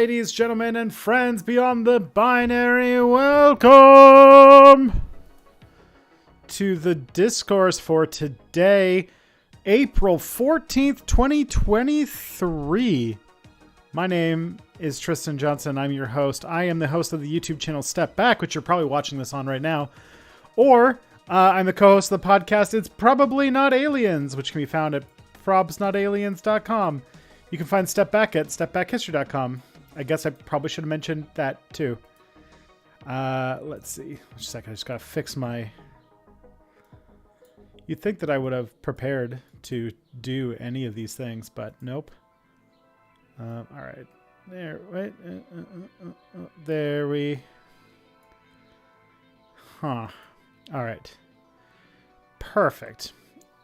ladies, gentlemen, and friends beyond the binary. Welcome to the Discourse for today, April 14th, 2023. My name is Tristan Johnson. I'm your host. I am the host of the YouTube channel Step Back, which you're probably watching this on right now. Or I'm the co-host of the podcast It's Probably Not Aliens, which can be found at probsnotaliens.com. You can find Step Back at stepbackhistory.com. I guess I probably should have mentioned that too. Let's see. Just a second. I just gotta fix my... You'd think that I would have prepared to do any of these things, but nope. All right. There. Wait. There we... Huh. All right. Perfect.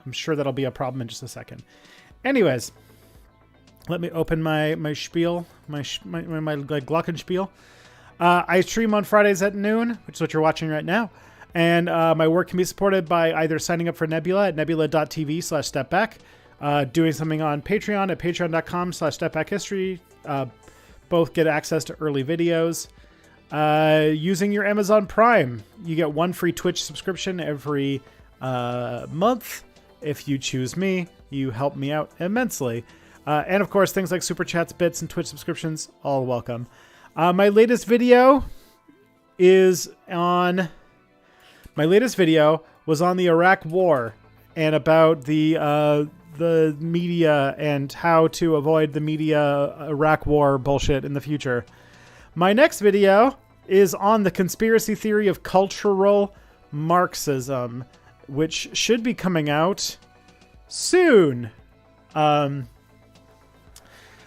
I'm sure that'll be a problem in just a second. Anyways... Let me open my spiel, my glockenspiel. I stream on Fridays at noon, which is what you're watching right now. And my work can be supported by either signing up for Nebula at nebula.tv/stepback, doing something on Patreon at patreon.com/stepbackhistory. Both get access to early videos. Using your Amazon Prime, you get one free Twitch subscription every month. If you choose me, you help me out immensely. And of course, things like super chats, bits, and Twitch subscriptions, all welcome. My latest video was on the Iraq War and about the media and how to avoid the media Iraq War bullshit in the future. My next video is on the conspiracy theory of cultural Marxism, which should be coming out soon.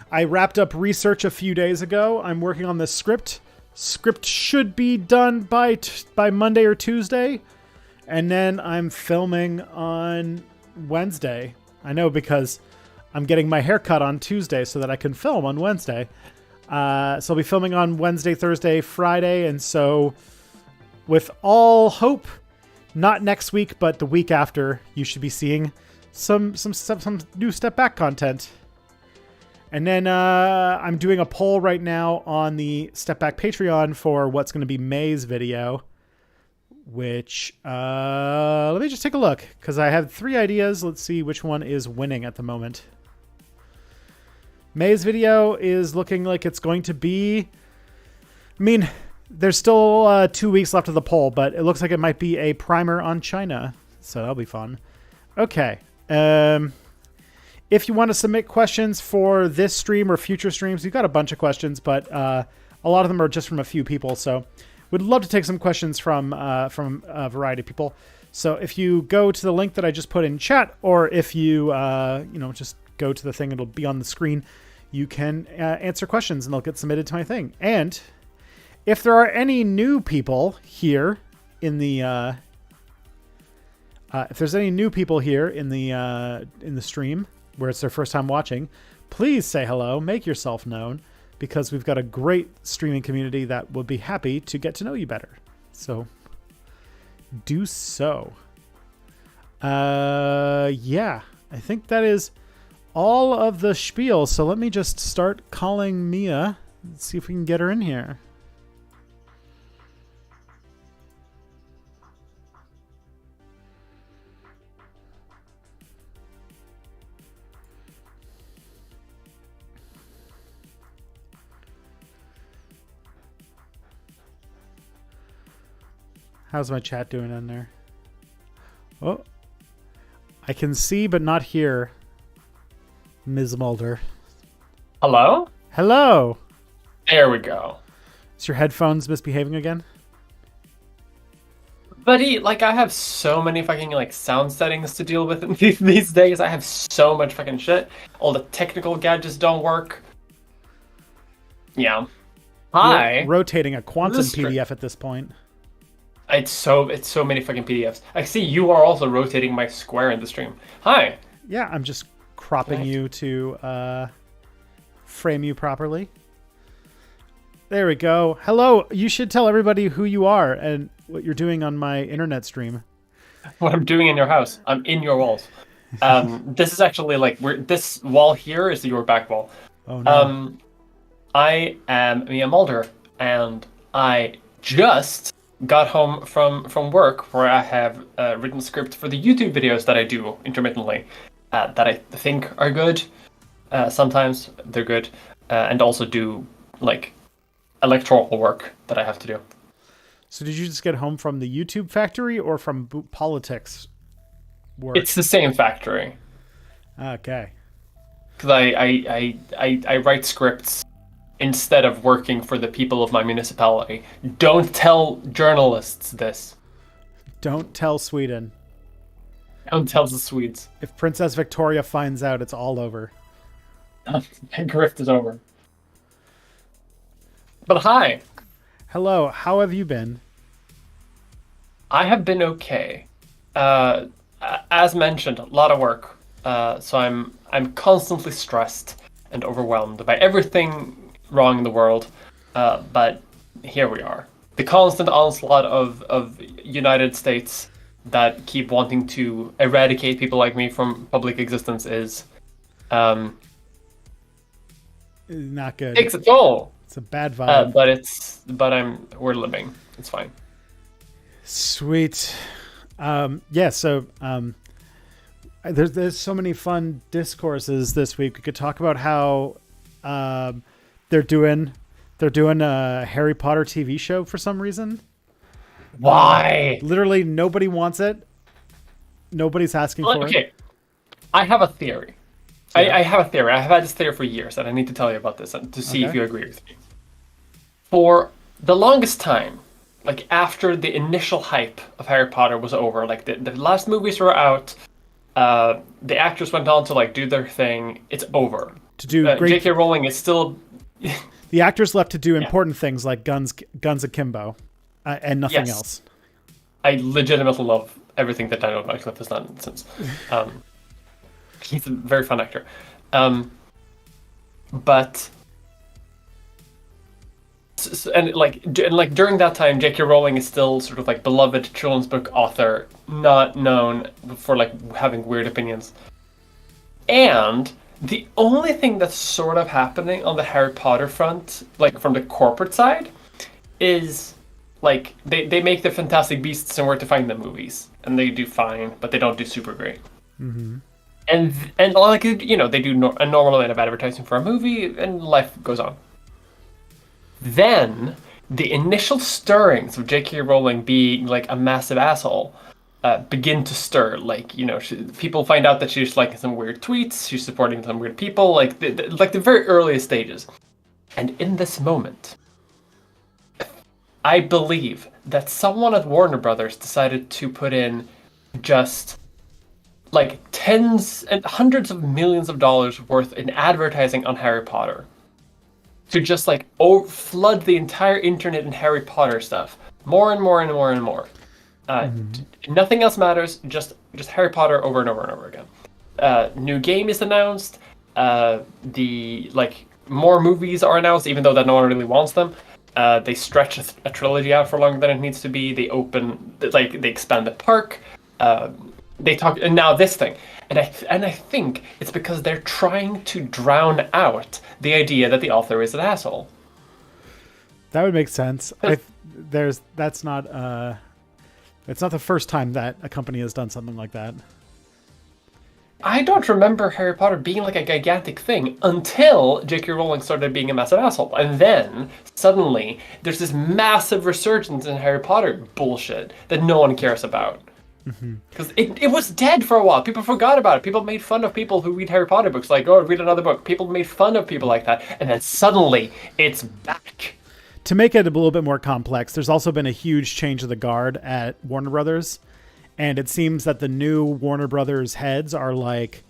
I wrapped up research a few days ago. I'm working on the script. Script should be done by Monday or Tuesday. And then I'm filming on Wednesday. I know because I'm getting my hair cut on Tuesday so that I can film on Wednesday. So I'll be filming on Wednesday, Thursday, Friday. And so with all hope, not next week, but the week after, you should be seeing some new Step Back content. And then I'm doing a poll right now on the Step Back Patreon for what's going to be May's video, which, let me just take a look, because I have 3 ideas. Let's see which one is winning at the moment. May's video is looking like it's going to be... I mean, there's still 2 weeks left of the poll, but it looks like it might be a primer on China, so that'll be fun. Okay. If you want to submit questions for this stream or future streams, we've got a bunch of questions, but a lot of them are just from a few people. So we'd love to take some questions from a variety of people. So if you go to the link that I just put in chat, or if you just go to the thing, it'll be on the screen. You can answer questions and they'll get submitted to my thing. And if there are any new people here in the stream, where it's their first time watching, please say hello, make yourself known, because we've got a great streaming community that would be happy to get to know you better. So do so. Yeah, I think that is all of the spiel. So let me just start calling Mia. Let's see if we can get her in here. How's my chat doing in there? Oh, I can see but not hear Ms. Mulder. Hello? Hello. There we go. Is your headphones misbehaving again? Buddy, I have so many fucking, sound settings to deal with these days. I have so much fucking shit. All the technical gadgets don't work. Yeah. Hi. You're rotating a quantum PDF at this point. It's so many fucking PDFs. I see you are also rotating my square in the stream. Hi. Yeah, I'm just cropping you to frame you properly. There we go. Hello. You should tell everybody who you are and what you're doing on my internet stream. What I'm doing in your house. I'm in your walls. This is actually this wall here is your back wall. Oh no. I am Mia Mulder, and I just got home from work where I have written script for the YouTube videos that I do intermittently that I think are good. Sometimes they're good, and also do like electoral work that I have to do. So did you just get home from the YouTube factory or from politics work? It's the same factory. Okay. Because I write scripts instead of working for the people of my municipality. Don't tell journalists this. Don't tell Sweden. Don't tell the Swedes. If Princess Victoria finds out, it's all over. The grift is over. But hi. Hello, how have you been? I have been okay. As mentioned, a lot of work. So I'm constantly stressed and overwhelmed by everything wrong in the world. But here we are. The constant onslaught of United States that keep wanting to eradicate people like me from public existence is Not good. takes a toll. It's a bad vibe. We're living. It's fine. Sweet. There's so many fun discourses this week. We could talk about how they're doing a Harry Potter TV show for some reason. Why? Literally nobody wants it. Nobody's asking for it. Okay. I have a theory. Yeah. I have a theory. I have had this theory for years, and I need to tell you about this and to see if Okay. you agree with me. For the longest time, like after the initial hype of Harry Potter was over, like the last movies were out, the actors went on to like do their thing. It's over. To do great. J.K. Rowling is still. The actors left to do important things like Guns Akimbo, and nothing Yes. else. I legitimately love everything that Daniel Radcliffe has done since. He's a very fun actor. But and during that time, J.K. Rowling is still sort of like beloved children's book author, not known for like having weird opinions. And the only thing that's sort of happening on the Harry Potter front, like from the corporate side, is like they make the Fantastic Beasts and Where to Find Them movies, and they do fine, but they don't do super great. Mm-hmm. And like you know, they do a normal amount of advertising for a movie, and life goes on. Then the initial stirrings of J.K. Rowling being like a massive asshole begin to stir. Like, you know, people find out that she's liking some weird tweets, she's supporting some weird people, like the very earliest stages. And in this moment, I believe that someone at Warner Brothers decided to put in just like tens and hundreds of millions of dollars worth in advertising on Harry Potter. To just like flood the entire internet in Harry Potter stuff. More and more and more and more. Nothing else matters, just Harry Potter over and over and over again. New game is announced. The like more movies are announced, even though that no one really wants them. They stretch a trilogy out for longer than it needs to be. They expand the park. They talk, and now this thing, and I think it's because they're trying to drown out the idea that the author is an asshole. That would make sense. That's not it's not the first time that a company has done something like that. I don't remember Harry Potter being like a gigantic thing until J.K. Rowling started being a massive asshole. And then, suddenly, there's this massive resurgence in Harry Potter bullshit that no one cares about. Because it was dead for a while. People forgot about it. People made fun of people who read Harry Potter books. Like, oh, read another book. People made fun of people like that. And then suddenly, it's back. To make it a little bit more complex, there's also been a huge change of the guard at Warner Brothers. And it seems that the new Warner Brothers heads are like,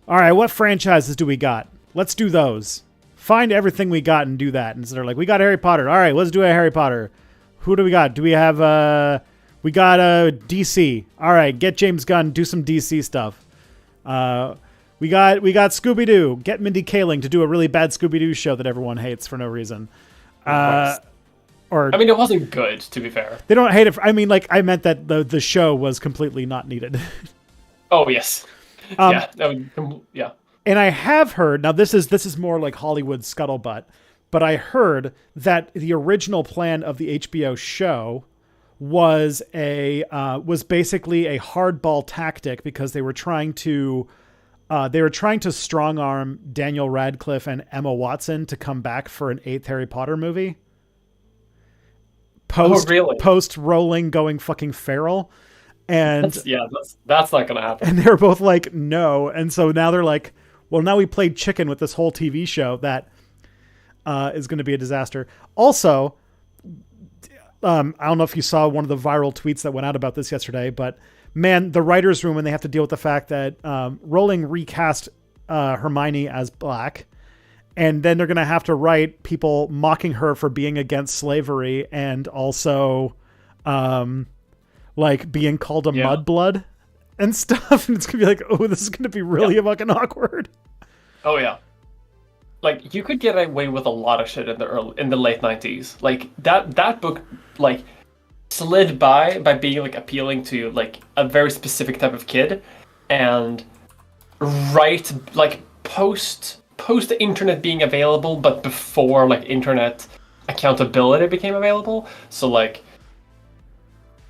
all right, what franchises do we got? Let's do those. Find everything we got and do that. And so they're like, we got Harry Potter. All right, let's do a Harry Potter. Who do we got? Do we have, we got DC. All right, get James Gunn, do some DC stuff. We got Scooby-Doo. Get Mindy Kaling to do a really bad Scooby-Doo show that everyone hates for no reason. I mean, it wasn't good, to be fair. They don't hate it. I mean, like, I meant that the show was completely not needed. Oh, yes. Yeah. And I have heard, now this is more like Hollywood scuttlebutt, but I heard that the original plan of the HBO show was basically a hardball tactic because they were trying to strong arm Daniel Radcliffe and Emma Watson to come back for an 8th Harry Potter movie. Post Rowling going fucking feral. And that's not going to happen. And they were both like, no. And so now they're like, well, now we played chicken with this whole TV show that is going to be a disaster. Also, I don't know if you saw one of the viral tweets that went out about this yesterday, but man, the writer's room, when they have to deal with the fact that Rowling recast Hermione as black, and then they're going to have to write people mocking her for being against slavery and also like being called a mudblood and stuff. And it's going to be like, oh, this is going to be really fucking awkward. Oh, yeah. Like, you could get away with a lot of shit in the late 90s. Like, that book, like, slid by being, like, appealing to, like, a very specific type of kid. And post the internet being available, but before, like, internet accountability became available. So, like,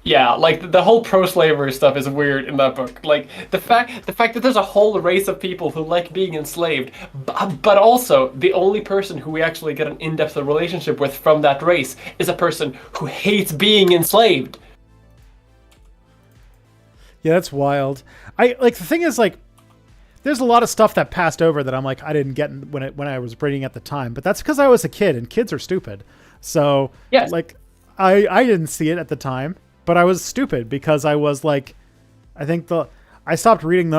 yeah, like the whole pro-slavery stuff is weird in that book. Like the fact that there's a whole race of people who like being enslaved, but also the only person who we actually get an in-depth relationship with from that race is a person who hates being enslaved. Yeah, that's wild. The thing is, like, there's a lot of stuff that passed over that I'm like, I didn't get when I was reading at the time, but that's because I was a kid and kids are stupid. So yes. Like I didn't see it at the time. But I was stupid because I was like, I ended up reading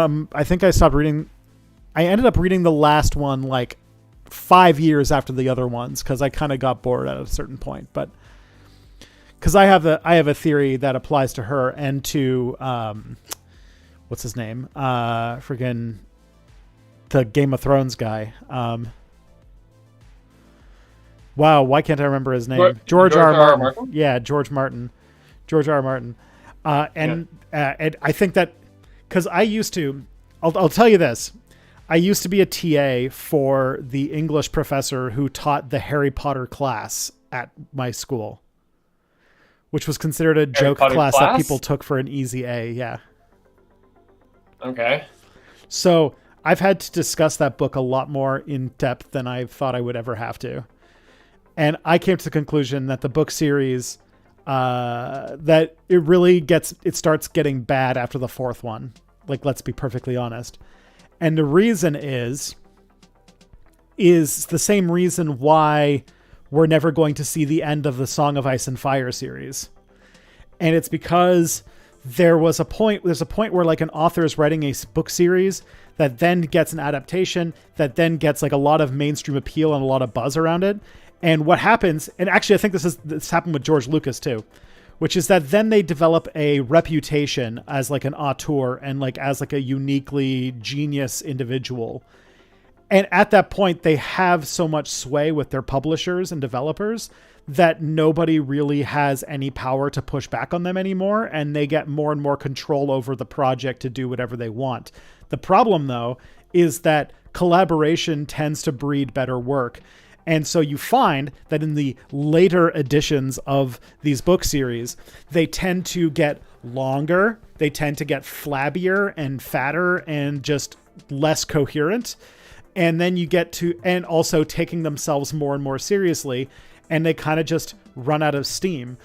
the last one like 5 years after the other ones because I kind of got bored at a certain point. But because I have a theory that applies to her and to what's his name? Freaking the Game of Thrones guy. Wow, why can't I remember his name? George R. R. Martin. Yeah, George R. R. Martin. And I think that because I'll tell you this. I used to be a TA for the English professor who taught the Harry Potter class at my school, which was considered a joke class that people took for an easy A. Yeah. Okay. So I've had to discuss that book a lot more in depth than I thought I would ever have to. And I came to the conclusion that the book series, that it starts getting bad after the 4th one. Like, let's be perfectly honest. And the reason is the same reason why we're never going to see the end of the Song of Ice and Fire series. And it's because there's a point where like an author is writing a book series that then gets an adaptation that then gets like a lot of mainstream appeal and a lot of buzz around it. And what happens, and actually I think this happened with George Lucas too, which is that then they develop a reputation as like an auteur and like as like a uniquely genius individual. And at that point, they have so much sway with their publishers and developers that nobody really has any power to push back on them anymore. And they get more and more control over the project to do whatever they want. The problem, though, is that collaboration tends to breed better work. And so you find that in the later editions of these book series, they tend to get longer, they tend to get flabbier and fatter and just less coherent. And then you get to, and also taking themselves more and more seriously, and they kind of just run out of steam.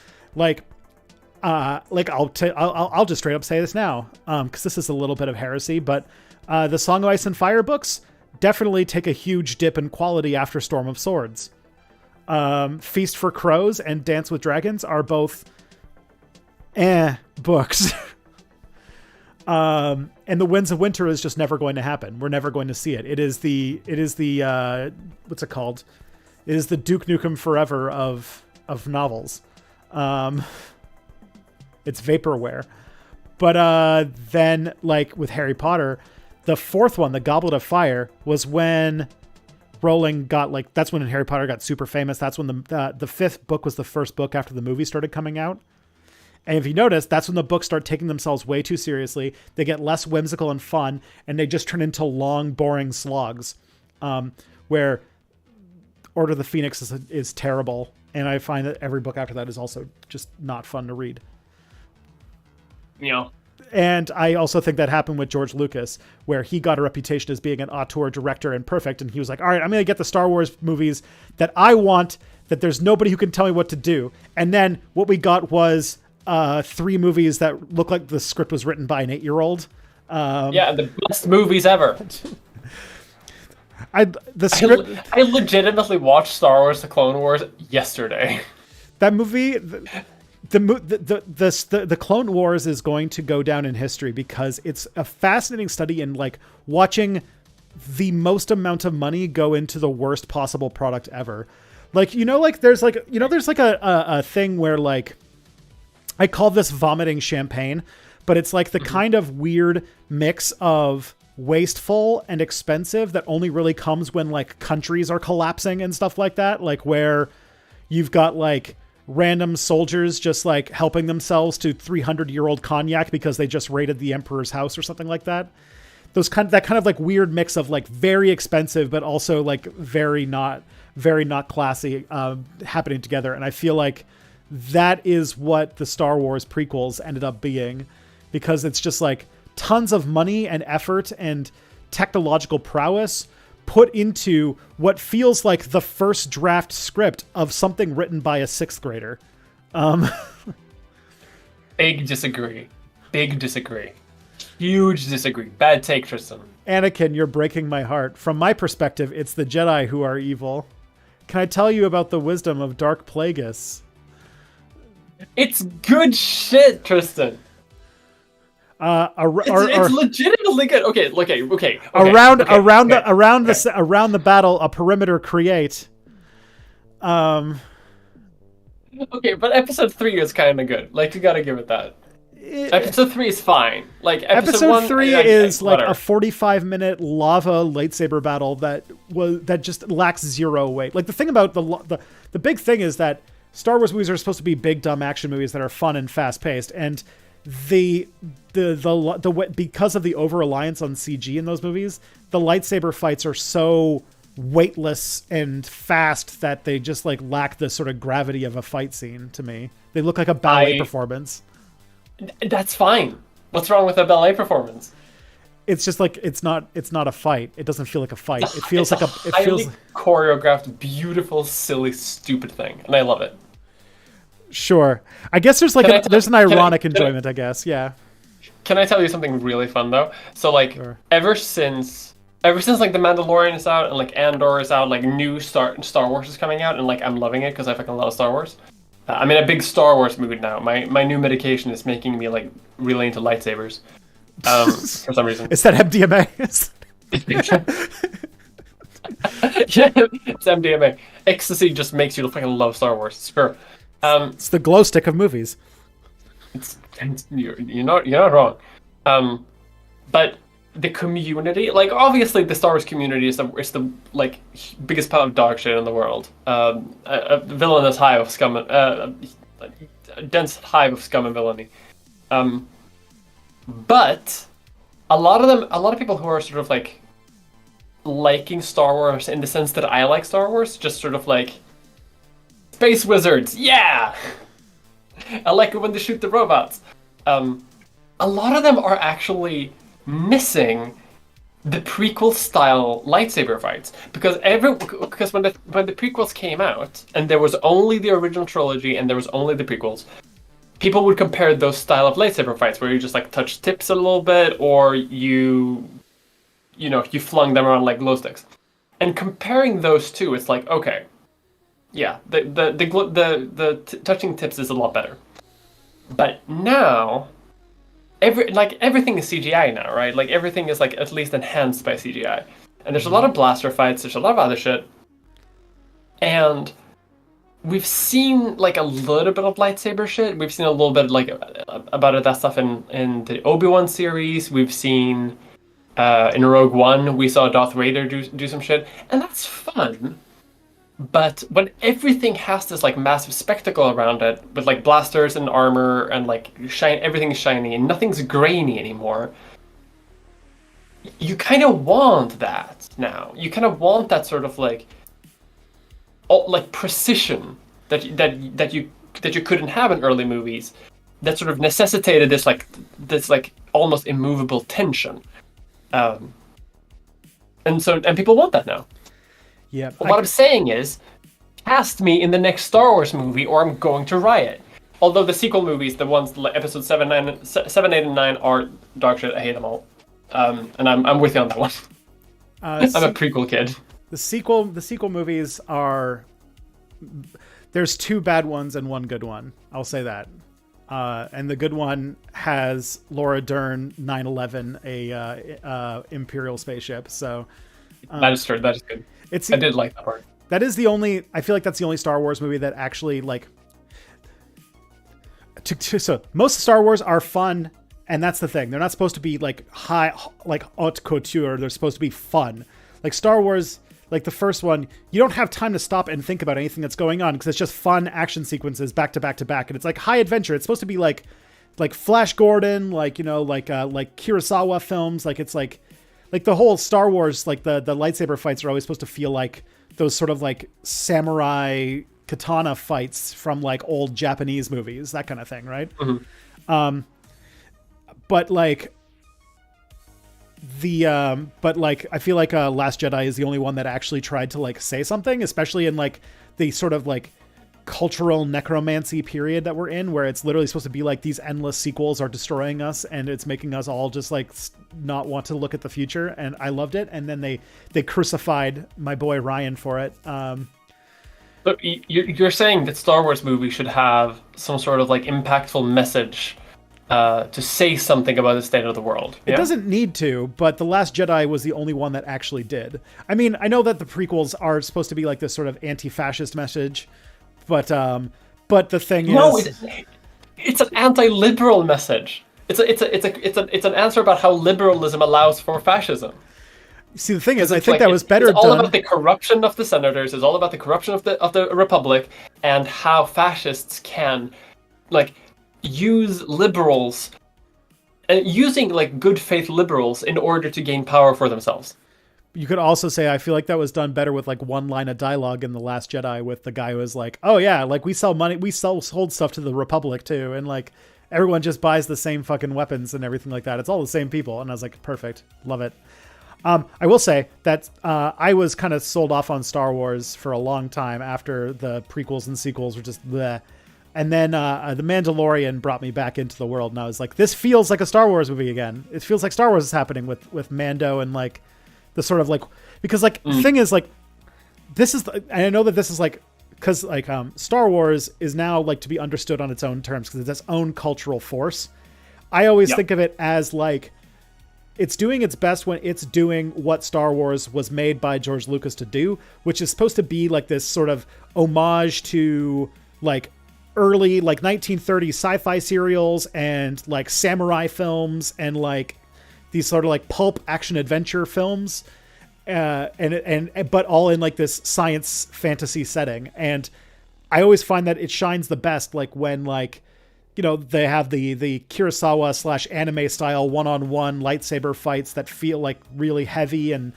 I'll just straight up say this now, because this is a little bit of heresy, but the Song of Ice and Fire books definitely take a huge dip in quality after Storm of Swords. Feast for Crows and Dance with Dragons are both books. And The Winds of Winter is just never going to happen. We're never going to see it. It is the what's it called? It is the Duke Nukem Forever of novels. It's vaporware. But then, like with Harry Potter, the 4th one, the Goblet of Fire, was when Rowling got that's when Harry Potter got super famous. That's when the 5th book was the first book after the movie started coming out. And if you notice, that's when the books start taking themselves way too seriously. They get less whimsical and fun, and they just turn into long, boring slogs. Where Order of the Phoenix is terrible, and I find that every book after that is also just not fun to read. Yeah. And I also think that happened with George Lucas, where he got a reputation as being an auteur director and perfect, and he was like, all right, I'm going to get the Star Wars movies that I want, that there's nobody who can tell me what to do. And then what we got was 3 movies that looked like the script was written by an 8-year-old. Yeah, the best movies ever. I legitimately watched Star Wars: The Clone Wars yesterday. That movie, the Clone Wars is going to go down in history because it's a fascinating study in like watching the most amount of money go into the worst possible product ever. Like, there's a thing where like, I call this vomiting champagne, but it's like the kind of weird mix of wasteful and expensive that only really comes when like countries are collapsing and stuff like that. Like where you've got like random soldiers just like helping themselves to 300-year-old cognac because they just raided the emperor's house or something like that. That kind of like weird mix of like very expensive, but also like very not classy, happening together. And I feel like that is what the Star Wars prequels ended up being, because it's just like tons of money and effort and technological prowess put into what feels like the first draft script of something written by a 6th grader. Big disagree. Huge disagree. Bad take, Tristan. Anakin, you're breaking my heart. From my perspective, it's the Jedi who are evil. Can I tell you about the wisdom of Dark Plagueis? It's good shit, Tristan. It's legitimately good. Okay. Around the battle, a perimeter create. Okay, but episode 3 is kind of good. Like, you gotta give it that. Episode 3 is fine. Like episode 3 is like a 45-minute lava lightsaber battle that just lacks zero weight. Like the thing about the big thing is that Star Wars movies are supposed to be big dumb action movies that are fun and fast paced, and the because of the over reliance on CG in those movies, the lightsaber fights are so weightless and fast that they just like lack the sort of gravity of a fight scene to me. They look like a ballet performance. That's fine. What's wrong with a ballet performance? It's just like it's not a fight. It doesn't feel like a fight. It feels like choreographed, beautiful, silly, stupid thing, and I love it. Sure. I guess there's like there's an ironic enjoyment, I guess. Yeah. Can I tell you something really fun though? So like ever since like The Mandalorian is out and like Andor is out, like new Star Wars is coming out, and like I'm loving it because I fucking love Star Wars. I'm in a big Star Wars mood now. My new medication is making me like really into lightsabers. For some reason. Is that MDMA? Yeah, it's MDMA. Ecstasy just makes you fucking love Star Wars. Sure. It's the glow stick of movies. You're not wrong. But the community, like obviously the Star Wars community is the like biggest pile of dog shit in the world. A villainous hive of scum, a dense hive of scum and villainy. But a lot of people who are sort of like liking Star Wars in the sense that I like Star Wars, just sort of like space wizards, yeah. I like it when they shoot the robots. A lot of them are actually missing the prequel style lightsaber fights because when the prequels came out and there was only the original trilogy and there was only the prequels, people would compare those style of lightsaber fights where you just like touch tips a little bit or you flung them around like glow sticks. And comparing those two, it's like, okay, yeah, the touching tips is a lot better. But now everything is CGI now, right? Like everything is like at least enhanced by CGI. And there's a lot of blaster fights, there's a lot of other shit. And we've seen like a little bit of lightsaber shit. We've seen a little bit like about that stuff in the Obi-Wan series. We've seen in Rogue One we saw Darth Vader do some shit, and that's fun. But when everything has this like massive spectacle around it, with like blasters and armor and like everything's shiny and nothing's grainy anymore, you kind of want that now. You kind of want that sort of like precision that you couldn't have in early movies. That sort of necessitated this almost immovable tension, and people want that now. Yeah. But what I'm saying is, cast me in the next Star Wars movie, or I'm going to riot. Although the sequel movies, the ones episode 7, 8, and 9 are dog shit. I hate them all. And I'm with you on that one. I'm a prequel kid. The sequel movies are. There's 2 bad ones and 1 good one. I'll say that. And the good one has Laura Dern 9/11, a Imperial spaceship. So that is true. That is good. I did like that part. That is the only. I feel like that's the only Star Wars movie that actually like. So most Star Wars are fun, and that's the thing. They're not supposed to be like high, like haute couture. They're supposed to be fun. Like Star Wars, like the first one, you don't have time to stop and think about anything that's going on because it's just fun action sequences back to back to back, and it's like high adventure. It's supposed to be like Flash Gordon, like Kurosawa films. Like it's like the whole Star Wars, like the lightsaber fights are always supposed to feel like those sort of like samurai katana fights from like old Japanese movies, that kind of thing, right? Mm-hmm. But like I feel like Last Jedi is the only one that actually tried to like say something, especially in like the sort of like cultural necromancy period that we're in, where it's literally supposed to be like these endless sequels are destroying us and it's making us all just like not want to look at the future. And I loved it. And then they crucified my boy Ryan for it. But you're saying that Star Wars movies should have some sort of like impactful message to say something about the state of the world. Yeah? It doesn't need to, but The Last Jedi was the only one that actually did. I mean, I know that the prequels are supposed to be like this sort of anti-fascist message, but the thing is, it's an anti-liberal message. It's an answer about how liberalism allows for fascism. See, the thing is, I think that was better done. It's all about the corruption of the senators. It's all about the corruption of the republic, and how fascists can, like, use liberals, and using like good faith liberals in order to gain power for themselves. You could also say I feel like that was done better with like one line of dialogue in The Last Jedi with the guy who was like, "Oh yeah, like we sold stuff to the Republic too, and like everyone just buys the same fucking weapons and everything like that. It's all the same people." And I was like, "Perfect, love it." I will say that I was kind of sold off on Star Wars for a long time after the prequels and sequels were just bleh. And then The Mandalorian brought me back into the world, and I was like, this feels like a Star Wars movie again. It feels like Star Wars is happening with Mando and like the sort of like, because like the thing is like, this is, and I know that this is like, because like Star Wars is now like to be understood on its own terms because it's its own cultural force. I always think of it as like, it's doing its best when it's doing what Star Wars was made by George Lucas to do, which is supposed to be like this sort of homage to like early like 1930s sci-fi serials and like samurai films and like these sort of like pulp action adventure films, but all in like this science fantasy setting. And I always find that it shines the best like when like, you know, they have the Kurosawa / anime style one-on-one lightsaber fights that feel like really heavy and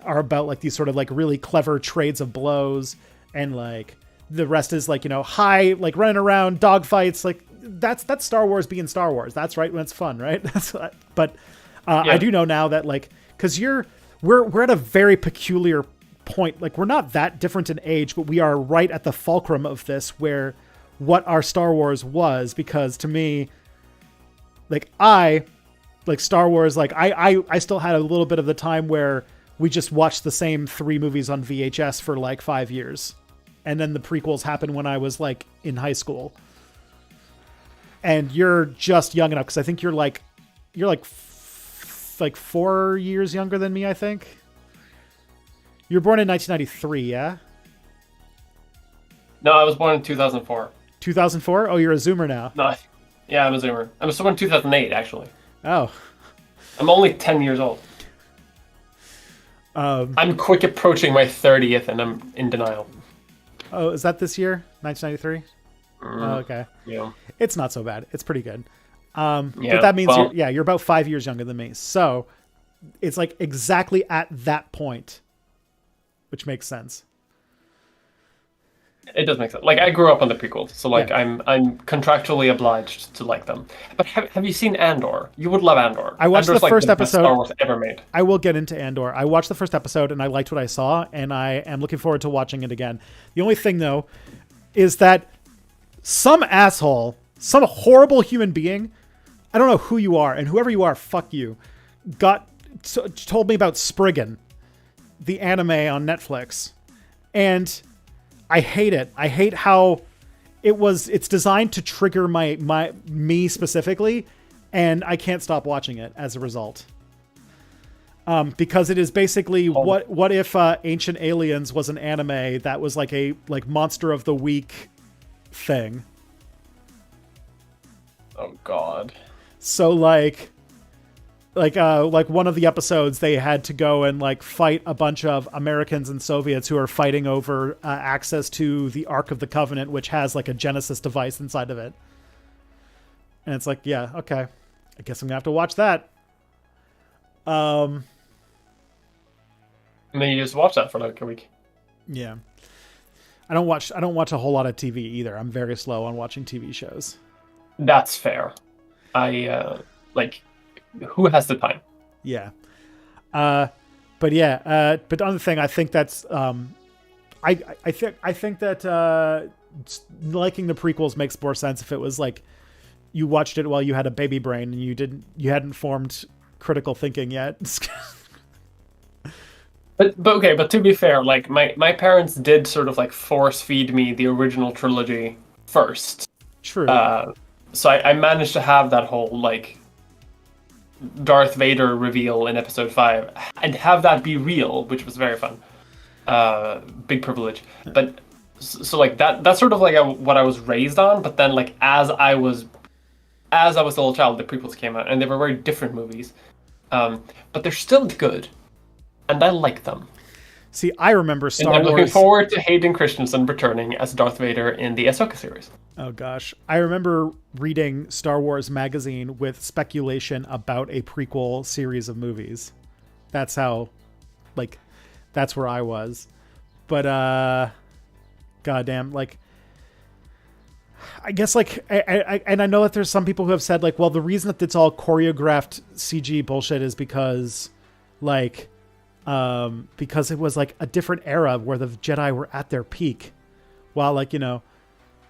are about like these sort of like really clever trades of blows, and like the rest is like, you know, high, like running around dog fights. Like that's Star Wars being Star Wars. That's right when it's fun, right? But I do know now that like, cause we're at a very peculiar point. Like we're not that different in age, but we are right at the fulcrum of this where what our Star Wars was, because to me, like Star Wars, like I still had a little bit of the time where we just watched the same 3 movies on VHS for like 5 years. And then the prequels happened when I was like in high school. And you're just young enough, because I think you're like 4 years younger than me, I think. You were born in 1993, yeah? No, I was born in 2004. 2004? Oh, you're a Zoomer now. No, yeah, I'm a Zoomer. I was born in 2008, actually. Oh. I'm only 10 years old. I'm quick approaching my 30th, and I'm in denial. Oh, is that this year? 1993? Oh, okay. Yeah. It's not so bad. It's pretty good. Yeah, But that means well, you're about 5 years younger than me. So it's like exactly at that point, which makes sense. it does make sense. Like I grew up on the prequels, so like Yeah. I'm contractually obliged to like them. But have you seen Andor? You would love Andor. I watched Andor's the like first the best episode. Star Wars ever made. I will get into Andor. I watched the first episode and I liked what I saw, and I am looking forward to watching it again. The only thing, though, is that some asshole, some horrible human being, I don't know who you are, and whoever you are, fuck you, told me about Spriggan, the anime on Netflix, and I hate it. I hate how it's designed to trigger me specifically, and I can't stop watching it as a result. Because it is basically what if Ancient Aliens was an anime that was like a Monster of the Week thing. Oh God. So like one of the episodes, they had to go and like fight a bunch of Americans and Soviets who are fighting over access to the Ark of the Covenant, which has like a Genesis device inside of it. And it's like, yeah, okay, I guess I'm gonna have to watch that. And then you just watch that for like a week. Yeah. I don't watch a whole lot of TV either. I'm very slow on watching TV shows. That's fair. Who has the time? Yeah. But the other thing, I think that's I think that liking the prequels makes more sense if it was like you watched it while you had a baby brain and you hadn't formed critical thinking yet. But to be fair, like my parents did sort of like force feed me the original trilogy first. True. So I managed to have that whole like Darth Vader reveal in episode 5 and have that be real, which was very fun. Big privilege. But so like that's sort of like what I was raised on, but then like as I was a little child, the prequels came out and they were very different movies. But they're still good. And I like them. See, I remember Star Wars. I'm looking forward to Hayden Christensen returning as Darth Vader in the Ahsoka series. Oh gosh, I remember reading Star Wars magazine with speculation about a prequel series of movies. That's how, like, that's where I was. But goddamn, like, I guess like, and I know that there's some people who have said like, well, the reason that it's all choreographed CG bullshit is because, like, because it was like a different era where the Jedi were at their peak, while like, you know,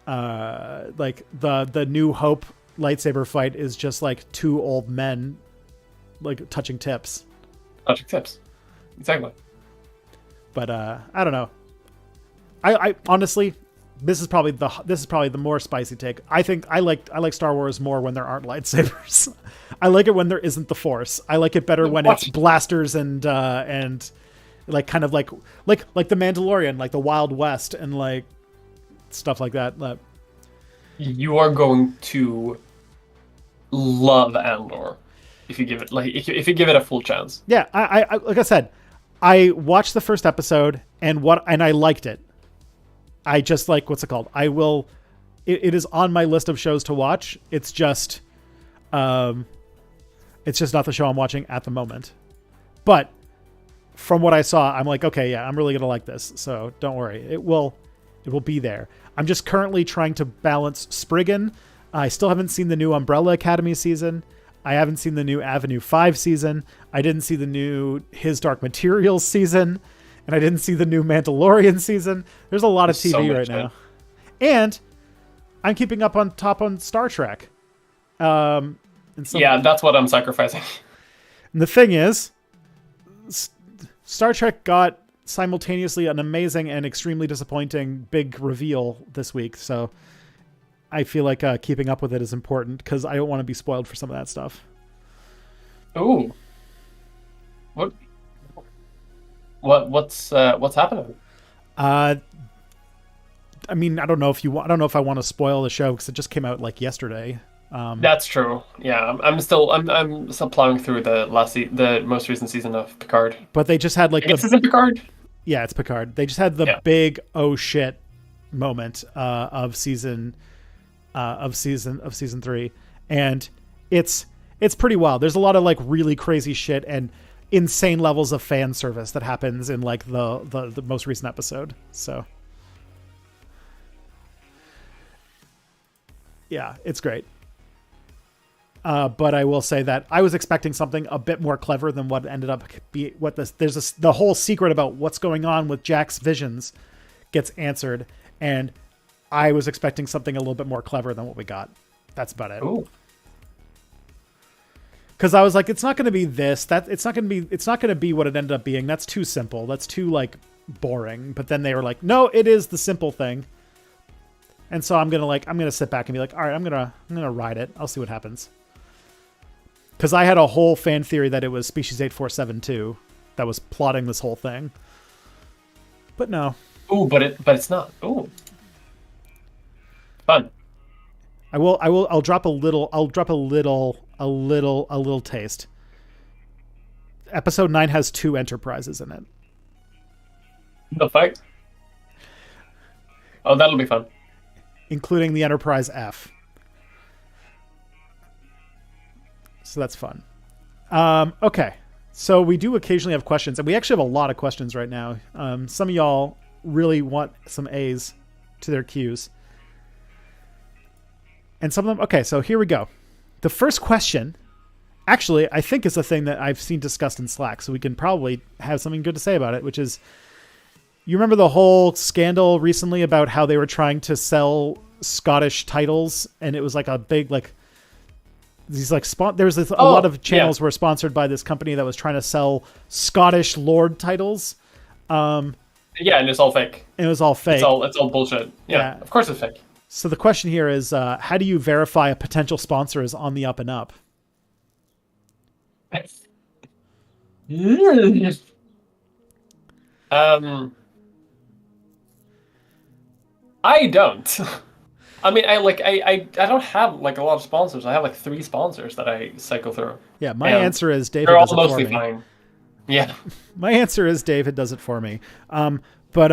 like the New Hope lightsaber fight is just like two old men like touching tips. Exactly. But I don't know. I honestly, this is probably the more spicy take. I think I like Star Wars more when there aren't lightsabers. I like it when there isn't the Force. I like it better when it's blasters and like kind of like the Mandalorian, like the Wild West and like stuff like that. You are going to love Andor if you give it if you give it a full chance. Yeah, I like I said, I watched the first episode and I liked it. I just like, what's it called? It is on my list of shows to watch. It's just not the show I'm watching at the moment. But from what I saw, I'm like, okay, yeah, I'm really going to like this. So don't worry. It will be there. I'm just currently trying to balance Spriggan. I still haven't seen the new Umbrella Academy season. I haven't seen the new Avenue 5 season. I didn't see the new His Dark Materials season. And I didn't see the new Mandalorian season. There's a lot of TV right now. And I'm keeping up on Star Trek. Yeah, that's what I'm sacrificing. And the thing is, Star Trek got simultaneously an amazing and extremely disappointing big reveal this week. So I feel like keeping up with it is important because I don't want to be spoiled for some of that stuff. Ooh. What's happening? I mean, I don't know if I want to spoil the show because it just came out like yesterday. That's true. Yeah, I'm still plowing through the most recent season of Picard. But they just had like Is it Picard? Yeah, it's Picard. They just had the big oh shit moment of season 3, and it's pretty wild. There's a lot of like really crazy shit and insane levels of fan service that happens in like the most recent episode. So yeah, it's great. But I will say that I was expecting something a bit more clever than what ended up be what this. The whole secret about what's going on with Jack's visions gets answered, and I was expecting something a little bit more clever than what we got. That's about it. Ooh. Because I was like, it's not going to be this. It's not going to be what it ended up being. That's too simple. That's too like boring. But then they were like, no, it is the simple thing. And so I'm gonna sit back and be like, all right, I'm gonna ride it. I'll see what happens. Because I had a whole fan theory that it was Species 8472 that was plotting this whole thing. But no. Ooh, but it's not. Ooh. Fun. I'll drop a little taste. Episode 9 has 2 enterprises in it. The fight? Oh, that'll be fun. Including the Enterprise F. So that's fun. Okay. So we do occasionally have questions, and we actually have a lot of questions right now. Some of y'all really want some A's to their Q's. And some of them... Okay, so here we go. The first question, actually, I think is a thing that I've seen discussed in Slack, so we can probably have something good to say about it, which is... You remember the whole scandal recently about how they were trying to sell Scottish titles, and it was like a big, like... These like there was a lot of channels were sponsored by this company that was trying to sell Scottish Lord titles. Yeah, and it's all fake. And it was all fake. It's all bullshit. Yeah, of course it's fake. So the question here is, how do you verify a potential sponsor is on the up and up? I don't. I mean, I don't have like a lot of sponsors. I have like 3 sponsors that I cycle through. Yeah, my answer is David they're all does it for mostly me. fine. Yeah. My answer is David does it for me. But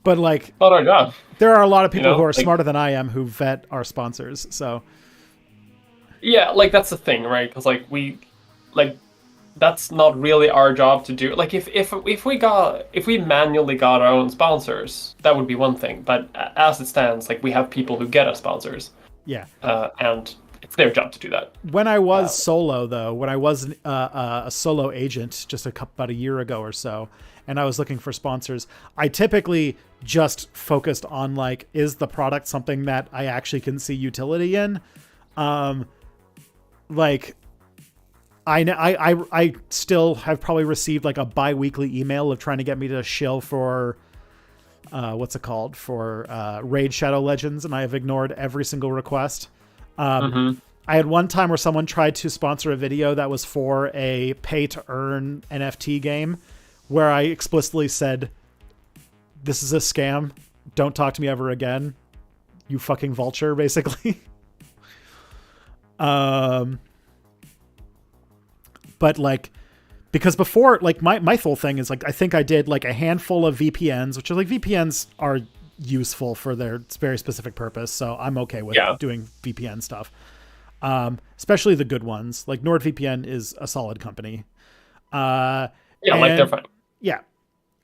like, not our job. There are a lot of people who are smarter than I am who vet our sponsors. So yeah, like that's the thing, right? Because that's not really our job to do. Like if we manually got our own sponsors, that would be one thing. But as it stands, like we have people who get us sponsors. Yeah. And it's their job to do that. When I was solo, though, when I was a solo agent just about a year ago or so, and I was looking for sponsors, I typically just focused on like, is the product something that I actually can see utility in? Like. I still have probably received like a bi-weekly email of trying to get me to shill for what's it called for Raid Shadow Legends, and I have ignored every single request. I had one time where someone tried to sponsor a video that was for a pay-to-earn NFT game, where I explicitly said, "This is a scam. Don't talk to me ever again. You fucking vulture," basically. But like, because before, like my whole thing is like, I think I did like a handful of VPNs, which are like VPNs are useful for their very specific purpose. So I'm okay with doing VPN stuff. Especially the good ones. Like NordVPN is a solid company. Like they're fine. Yeah.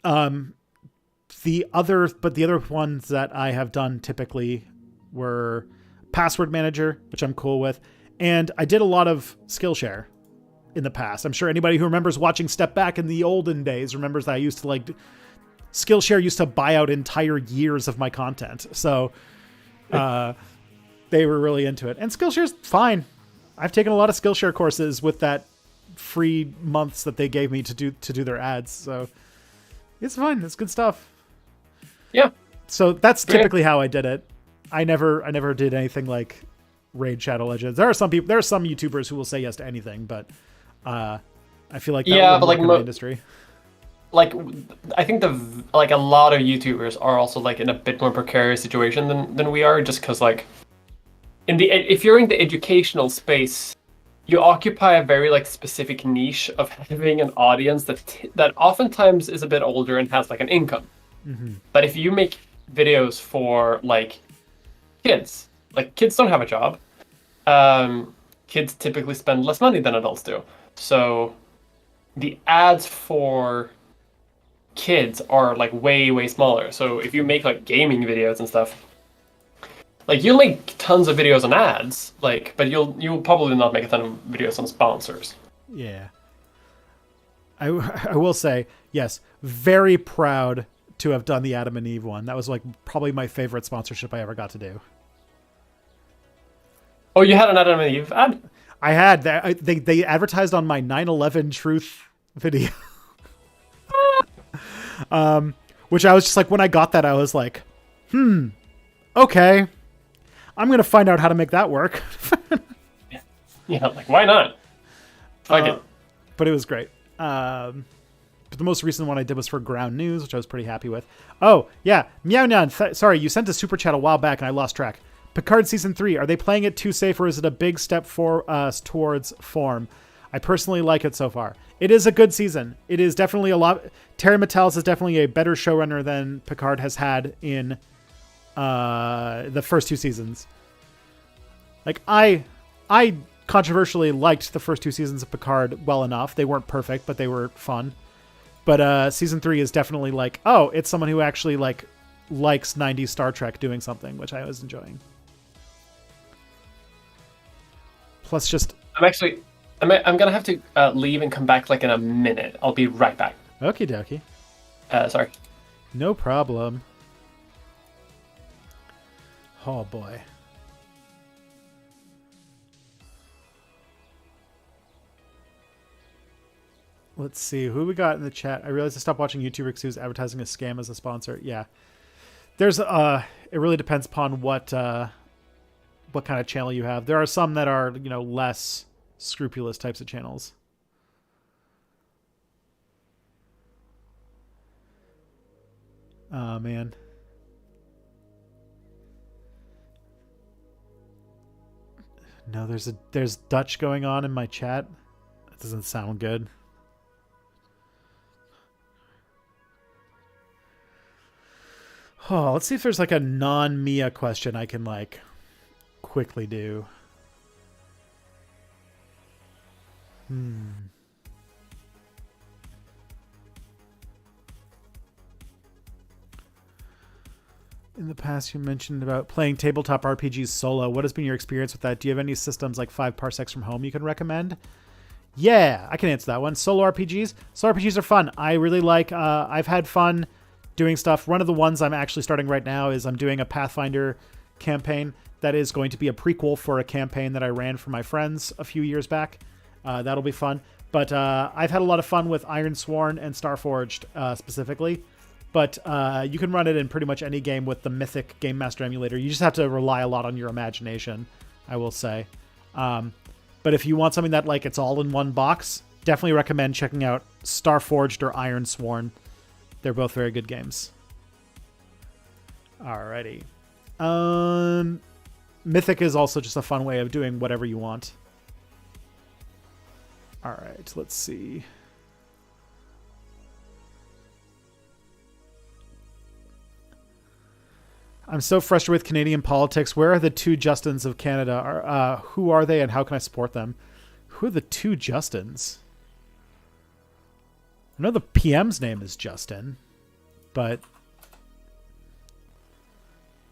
The other ones that I have done typically were Password Manager, which I'm cool with. And I did a lot of Skillshare in the past. I'm sure anybody who remembers watching Step Back in the olden days remembers that I used to like Skillshare used to buy out entire years of my content. So they were really into it. And Skillshare's fine. I've taken a lot of Skillshare courses with that free months that they gave me to do their ads. So it's fine. It's good stuff. Yeah. So that's typically how I did it. I never did anything like Raid Shadow Legends. There are some YouTubers who will say yes to anything, but I feel like that would work in the industry. Like, I think a lot of YouTubers are also like in a bit more precarious situation than we are, just because like if you're in the educational space, you occupy a very like specific niche of having an audience that oftentimes is a bit older and has like an income. Mm-hmm. But if you make videos for like kids. Like kids don't have a job. Kids typically spend less money than adults do. So the ads for kids are like way, way smaller. So if you make like gaming videos and stuff, like you'll make tons of videos on ads, like, but you'll probably not make a ton of videos on sponsors. Yeah. I will say, yes, very proud to have done the Adam and Eve one. That was like probably my favorite sponsorship I ever got to do. Oh, you had an Adam and Eve ad? I had that. They advertised on my 9/11 truth video. Which I was just like, when I got that, I was like, okay, I'm going to find out how to make that work. Yeah, like, why not? Fuck it. But it was great. But the most recent one I did was for Ground News, which I was pretty happy with. Oh, yeah. Meow Nyan, sorry, you sent a super chat a while back and I lost track. Picard Season 3, are they playing it too safe or is it a big step for us towards form? I personally like it so far. It is a good season. It is definitely a lot... Terry Matalas is definitely a better showrunner than Picard has had in the first two seasons. Like, I controversially liked the first two seasons of Picard well enough. They weren't perfect, but they were fun. But Season 3 is definitely like, oh, it's someone who actually like likes 90s Star Trek doing something, which I was enjoying. Plus just... I'm gonna have to leave and come back like in a minute. I'll be right back. Okie dokie. Sorry. No problem. Oh boy. Let's see who we got in the chat. I realized I stopped watching YouTubers who's advertising a scam as a sponsor. Yeah, there's it really depends upon what kind of channel you have. There are some that are less scrupulous types of channels. Oh man. No, there's Dutch going on in my chat. That doesn't sound good. Oh, let's see if there's like a non-Mia question I can like quickly do. In the past, you mentioned about playing tabletop RPGs solo. What has been your experience with that? Do you have any systems like 5 parsecs from home you can recommend? Yeah, I can answer that one. Solo RPGs? Solo RPGs are fun. I really like... I've had fun doing stuff. One of the ones I'm actually starting right now is I'm doing a Pathfinder campaign that is going to be a prequel for a campaign that I ran for my friends a few years back. That'll be fun. But I've had a lot of fun with Ironsworn and Starforged specifically. But you can run it in pretty much any game with the Mythic Game Master emulator. You just have to rely a lot on your imagination, I will say. But if you want something that like it's all in one box, definitely recommend checking out Starforged or Ironsworn. They're both very good games. Alrighty. Mythic is also just a fun way of doing whatever you want. Alright, let's see. I'm so frustrated with Canadian politics. Where are the two Justins of Canada? Who are they and how can I support them? Who are the two Justins? I know the PM's name is Justin, but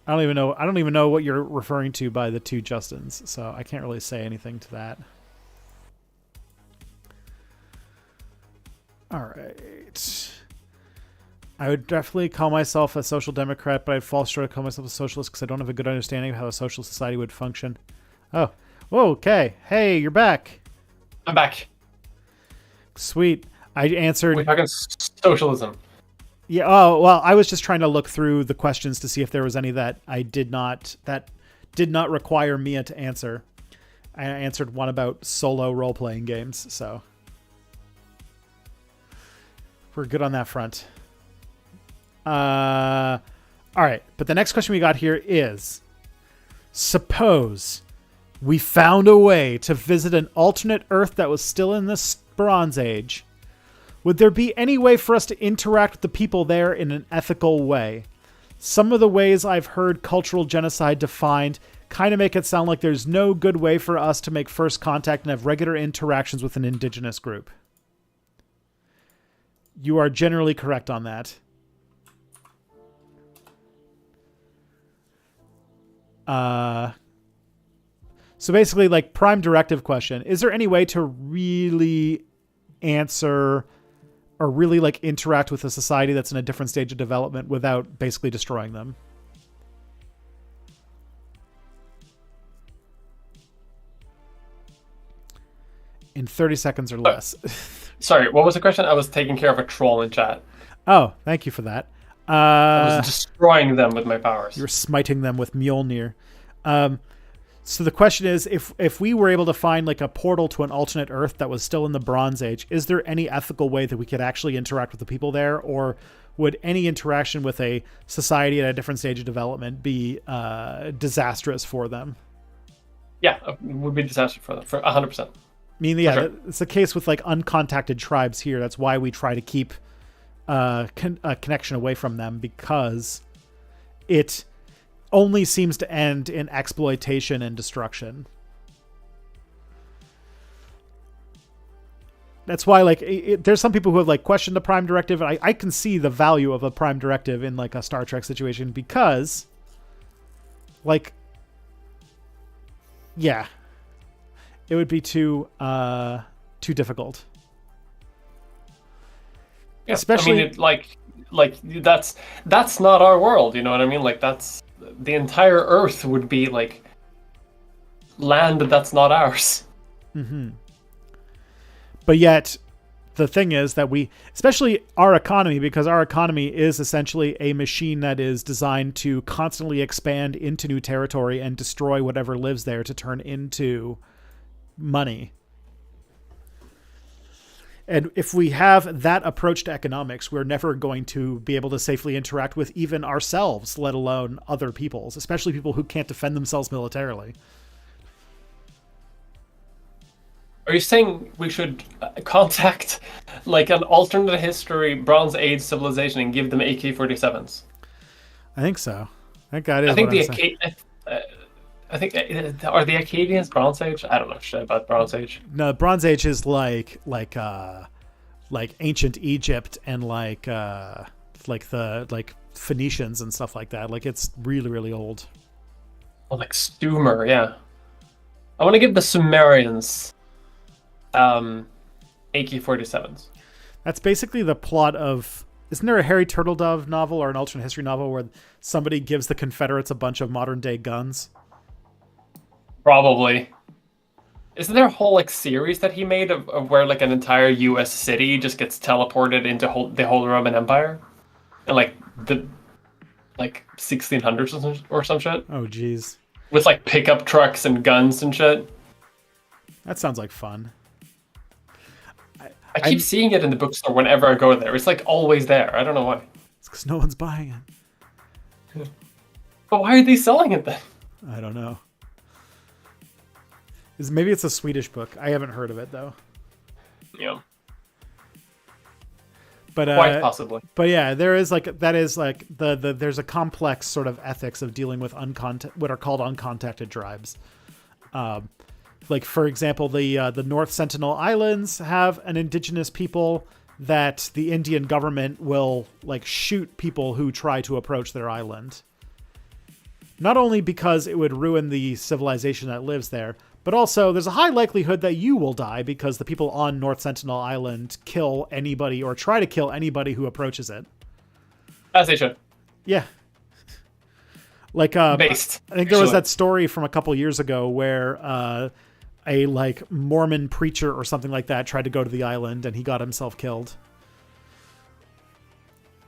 I don't even know what you're referring to by the two Justins, so I can't really say anything to that. All right. I would definitely call myself a social democrat, but I'd fall short of calling myself a socialist because I don't have a good understanding of how a social society would function. Oh, whoa, okay. Hey, you're back. I'm back. Sweet. I answered... We're talking socialism. Yeah, oh, well, I was just trying to look through the questions to see if there was any that did not require Mia to answer. I answered one about solo role-playing games, so... We're good on that front. All right, but the next question we got here is, suppose we found a way to visit an alternate Earth that was still in the Bronze Age. Would there be any way for us to interact with the people there in an ethical way? Some of the ways I've heard cultural genocide defined kind of make it sound like there's no good way for us to make first contact and have regular interactions with an indigenous group. You are generally correct on that. So basically, like, prime directive question. Is there any way to really answer or really, like, interact with a society that's in a different stage of development without basically destroying them? In 30 seconds or less. Sorry, what was the question? I was taking care of a troll in chat. Oh, thank you for that. I was destroying them with my powers. You're smiting them with Mjolnir. So the question is, if we were able to find like a portal to an alternate Earth that was still in the Bronze Age, is there any ethical way that we could actually interact with the people there? Or would any interaction with a society at a different stage of development be disastrous for them? Yeah, it would be disastrous for them, for 100%. I mean, yeah, sure. It's the case with like uncontacted tribes here. That's why we try to keep a connection away from them, because it only seems to end in exploitation and destruction. That's why, like, there's some people who have like questioned the Prime Directive. And I can see the value of a Prime Directive in like a Star Trek situation, because, like, yeah, it would be too difficult. Yeah, especially, I mean, that's not our world. You know what I mean? Like, that's the entire Earth would be like land that's not ours. Mm-hmm. But yet, the thing is that especially our economy, because our economy is essentially a machine that is designed to constantly expand into new territory and destroy whatever lives there to turn into money. And if we have that approach to economics, we're never going to be able to safely interact with even ourselves, let alone other peoples, especially people who can't defend themselves militarily. Are you saying we should contact like an alternate history Bronze Age civilization and give them AK-47s? I think so. I think that is. I think are the Acadians Bronze Age? I don't know shit about Bronze Age. No, Bronze Age is like ancient Egypt and like the Phoenicians and stuff like that. Like, it's really, really old. Oh, like Sumer, yeah. I want to give the Sumerians AK-47s. That's basically the plot of. Isn't there a Harry Turtledove novel or an alternate history novel where somebody gives the Confederates a bunch of modern day guns? Probably. Isn't there a whole like series that he made of where like an entire U.S. city just gets teleported into the Holy Roman Empire, and like the 1600s or some shit? Oh, geez. With like pickup trucks and guns and shit. That sounds like fun. I keep seeing it in the bookstore whenever I go there. It's like always there. I don't know why. It's because no one's buying it. But why are they selling it then? I don't know. Maybe it's a Swedish book. I haven't heard of it though. Yeah. But quite possibly. But yeah, there's a complex sort of ethics of dealing with what are called uncontacted tribes. Like, for example, the North Sentinel Islands have an indigenous people that the Indian government will like shoot people who try to approach their island. Not only because it would ruin the civilization that lives there, but also there's a high likelihood that you will die because the people on North Sentinel Island kill anybody or try to kill anybody who approaches it. As they should. Yeah. Like, based. I think there was that story from a couple years ago where a like Mormon preacher or something like that tried to go to the island and he got himself killed.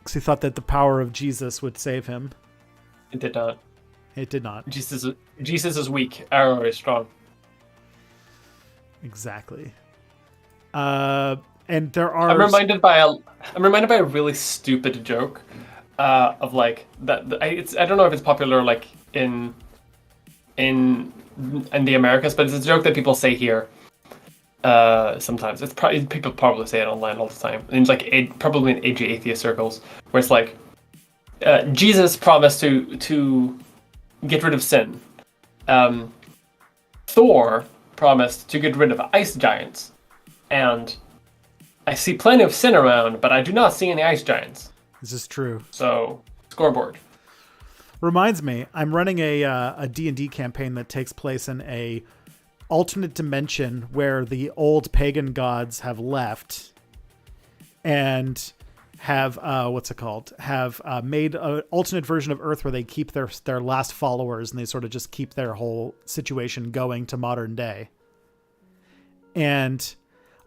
Because he thought that the power of Jesus would save him. It did not. It did not. Jesus is weak. Arrow is strong. Exactly. And there are. I'm reminded by a really stupid joke of like that. I don't know if it's popular like in the Americas, but it's a joke that people say here. Sometimes it's people probably say it online all the time. And it's like probably in edgy atheist circles, where it's like, Jesus promised to get rid of sin. Thor promised to get rid of ice giants, and I see plenty of sin around, but I do not see any ice giants. This is true. So, scoreboard. Reminds me, I'm running a D&D campaign that takes place in a alternate dimension where the old pagan gods have left and have made an alternate version of Earth where they keep their last followers, and they sort of just keep their whole situation going to modern day. And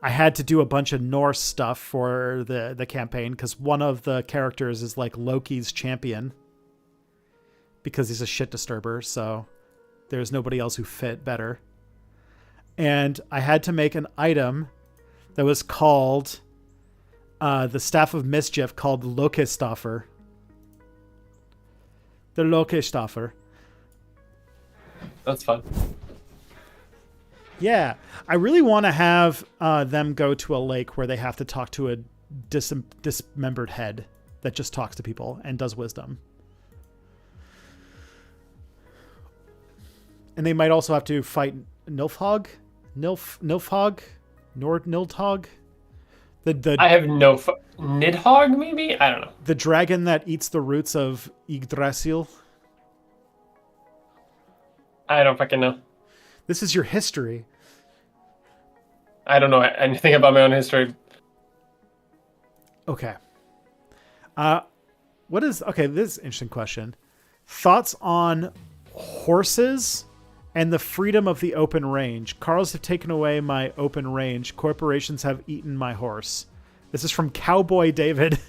I had to do a bunch of Norse stuff for the campaign because one of the characters is like Loki's champion because he's a shit disturber, so there's nobody else who fit better. And I had to make an item that was called the Staff of Mischief, called Lokestaffer. The Lokestaffer. That's fun. Yeah, I really want to have them go to a lake where they have to talk to a dismembered head that just talks to people and does wisdom. And they might also have to fight Nilfhog? Nilfhog? Nilthog? I have no... Nidhogg, maybe? I don't know. The dragon that eats the roots of Yggdrasil? I don't fucking know. This is your history. I don't know anything about my own history. Okay. This is an interesting question. Thoughts on horses and the freedom of the open range. Cars have taken away my open range. Corporations have eaten my horse. This is from Cowboy David.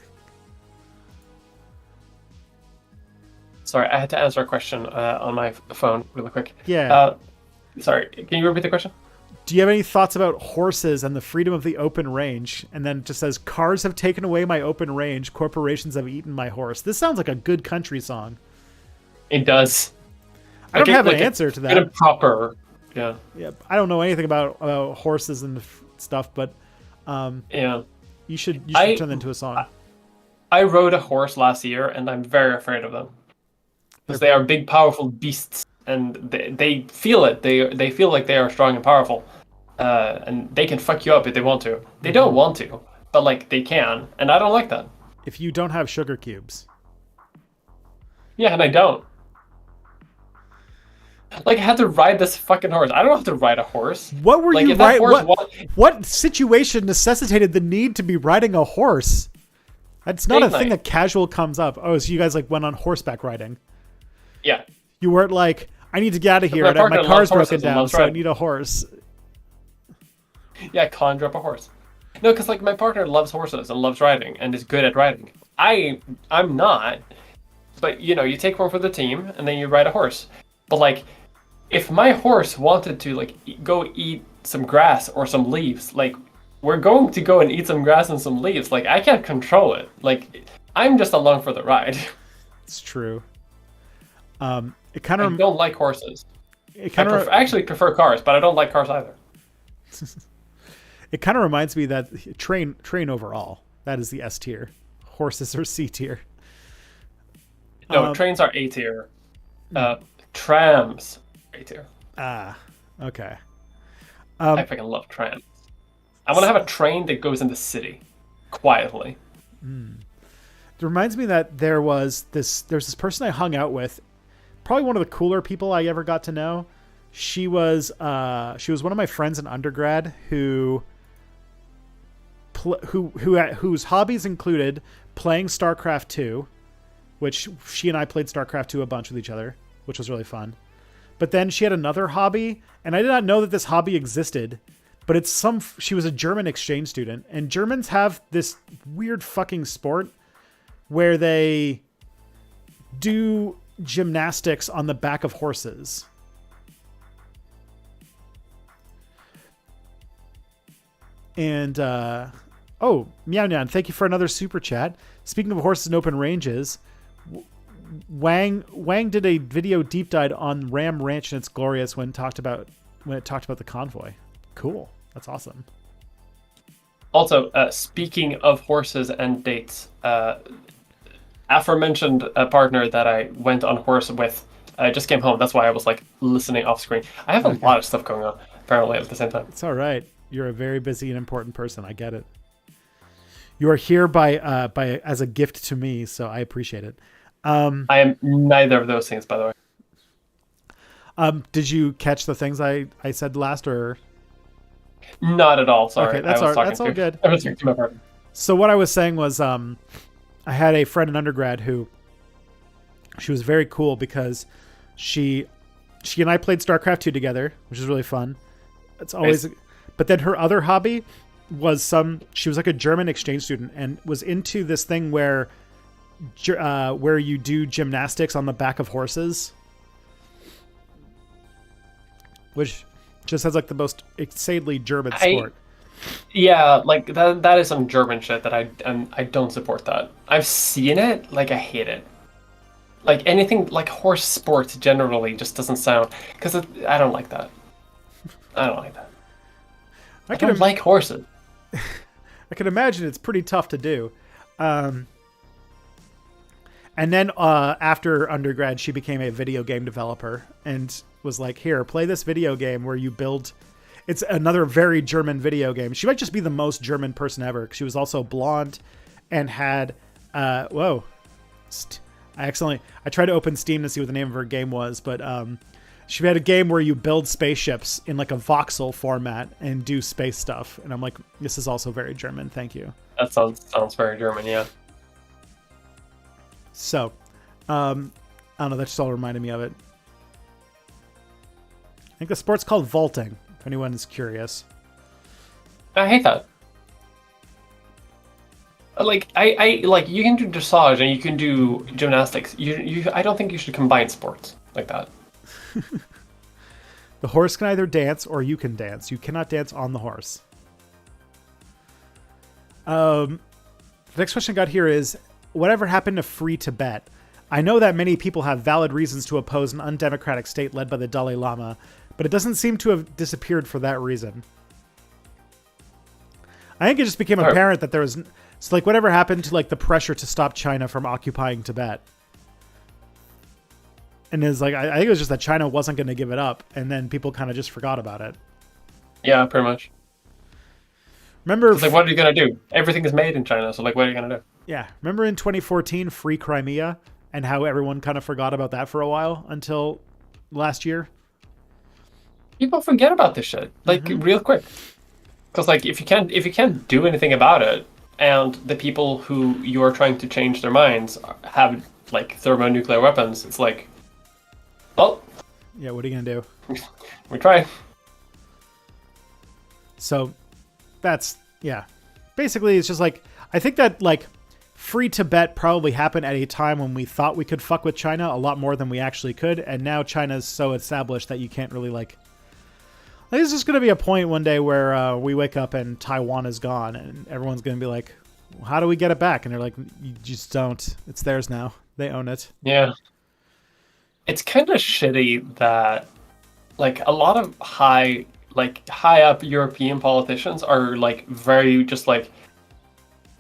Sorry, I had to answer a question on my phone really quick. Yeah. Sorry, can you repeat the question? Do you have any thoughts about horses and the freedom of the open range? And then it just says, cars have taken away my open range. Corporations have eaten my horse. This sounds like a good country song. It does. I don't have an answer to that. In a proper, yeah. Yeah, I don't know anything about horses and stuff, but yeah, you should turn that into a song. I rode a horse last year, and I'm very afraid of them because they are big, powerful beasts, and they feel it. They feel like they are strong and powerful, and they can fuck you up if they want to. They don't want to, but like they can, and I don't like that. If you don't have sugar cubes. Yeah, and I don't. Like, I had to ride this fucking horse. I don't have to ride a horse. What were you riding? What situation necessitated the need to be riding a horse? That's not a thing that casual comes up. Oh, so you guys like went on horseback riding? Yeah. You weren't like, I need to get out of here. My car's broken down, so I need a horse. Yeah, conjure up a horse. No, because like my partner loves horses and loves riding and is good at riding. I'm not. But you know, you take one for the team and then you ride a horse. But like, if my horse wanted to like go eat some grass or some leaves, like we're going to go and eat some grass and some leaves. Like I can't control it. Like I'm just along for the ride. It's true. I don't like horses. I actually prefer cars, but I don't like cars either. It kind of reminds me that train overall, that is the S tier. Horses are C tier. No, trains are A tier. Trams A tier. Okay. I fucking love trams. I want to have a train that goes in the city quietly. It reminds me that there's this person I hung out with, probably one of the cooler people I ever got to know. She was one of my friends in undergrad whose hobbies included playing StarCraft 2, which she and I played StarCraft 2 a bunch with each other, which was really fun. But then she had another hobby, and I did not know that this hobby existed, but she was a German exchange student, and Germans have this weird fucking sport where they do gymnastics on the back of horses. And, Meow Nyan, thank you for another super chat. Speaking of horses and open ranges, Wang did a video deep dive on Ram Ranch and its glorious when it talked about the convoy. Cool. That's awesome. Also, speaking of horses and dates, aforementioned partner that I went on horse with just came home. That's why I was like listening off screen. I have a lot of stuff going on apparently at the same time. It's all right. You're a very busy and important person. I get it. You are here by as a gift to me, so I appreciate it. I am neither of those things, by the way. Did you catch the things I said last, or? Not at all. Sorry. Okay, that's all good. I was talking to my partner. So what I was saying was, I had a friend in undergrad who, she was very cool because she and I played StarCraft 2 together, which is really fun. It's always, nice. But then her other hobby was she was like a German exchange student and was into this thing where you do gymnastics on the back of horses, which just has like the most insanely German sport. Yeah, like that is some German shit that I don't support that. I've seen it, like I hate it. Like anything like horse sports generally just doesn't sound, because I don't like that. I don't like that. I don't like horses. I can imagine it's pretty tough to do. And then after undergrad, she became a video game developer and was like, here, play this video game where you build... It's another very German video game. She might just be the most German person ever. She was also blonde and had... whoa. I tried to open Steam to see what the name of her game was, but she had a game where you build spaceships in like a voxel format and do space stuff. And I'm like, this is also very German. Thank you. That sounds very German, yeah. So, I don't know. That just all reminded me of it. I think the sport's called vaulting, if anyone is curious. I hate that. Like I like, you can do dressage and you can do gymnastics. I don't think you should combine sports like that. The horse can either dance or you can dance. You cannot dance on the horse. The next question I got here is, whatever happened to free Tibet? I know that many people have valid reasons to oppose an undemocratic state led by the Dalai Lama, but it doesn't seem to have disappeared for that reason. I think it just became apparent that there was... So, like, whatever happened to, like, the pressure to stop China from occupying Tibet? And it's like, I think it was just that China wasn't going to give it up, and then people kind of just forgot about it. Yeah, pretty much. Remember... It's like, what are you going to do? Everything is made in China, so, like, what are you going to do? Yeah. Remember in 2014, Free Crimea, and how everyone kind of forgot about that for a while until last year? People forget about this shit, like, real quick. Because, like, if you can't do anything about it, and the people who you are trying to change their minds have, like, thermonuclear weapons, it's like, well... Yeah, what are you going to do? We tried. So, that's, yeah. Basically, it's just like, I think that, like, Free Tibet probably happened at a time when we thought we could fuck with China a lot more than we actually could, and now China's so established that you can't really, like... There's just going to be a point one day where we wake up and Taiwan is gone, and everyone's going to be like, how do we get it back? And they're like, you just don't. It's theirs now. They own it. Yeah. It's kind of shitty that, like, a lot of high up European politicians are, like, very just, like,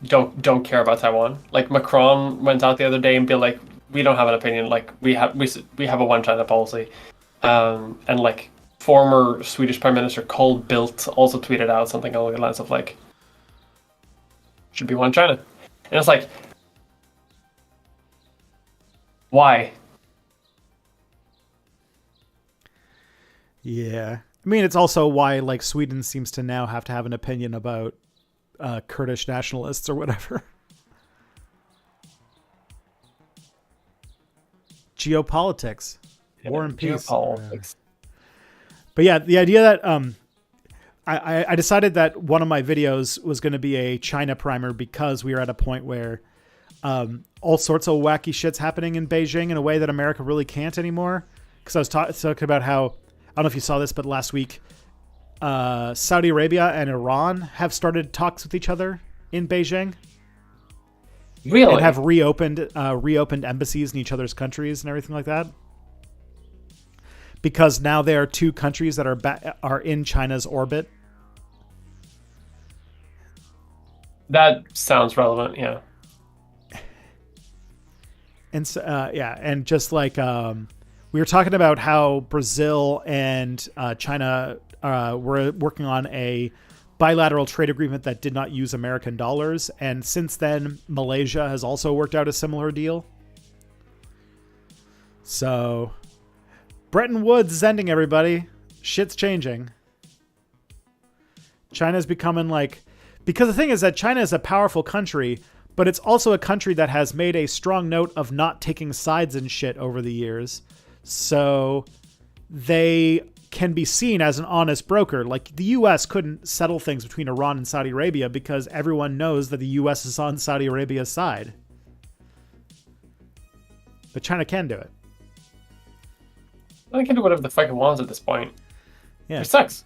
don't care about Taiwan. Like, Macron went out the other day and be like, we don't have an opinion. Like, we have a one China policy. And, like, former Swedish Prime Minister Carl Bildt also tweeted out something along the lines of, like, should be one China. And it's like, why? Yeah. I mean, it's also why, like, Sweden seems to now have to have an opinion about Kurdish nationalists or whatever. Geopolitics. Yeah, War and peace. Geopolitics. But yeah, the idea that I decided that one of my videos was going to be a China primer because we are at a point where all sorts of wacky shit's happening in Beijing in a way that America really can't anymore. Because I was talking about how, I don't know if you saw this, but last week, Saudi Arabia and Iran have started talks with each other in Beijing. Really? And have reopened embassies in each other's countries and everything like that. Because now there are two countries that are in China's orbit. That sounds relevant, yeah. And so, and just like we were talking about how Brazil and China were working on a bilateral trade agreement that did not use American dollars, and since then, Malaysia has also worked out a similar deal. So, Bretton Woods is ending, everybody. Shit's changing. China's becoming like... Because the thing is that China is a powerful country, but it's also a country that has made a strong note of not taking sides in shit over the years. So they can be seen as an honest broker. Like, the U.S. couldn't settle things between Iran and Saudi Arabia because everyone knows that the U.S. is on Saudi Arabia's side. But China can do it. They can do whatever the fuck it wants at this point. Yeah. It sucks.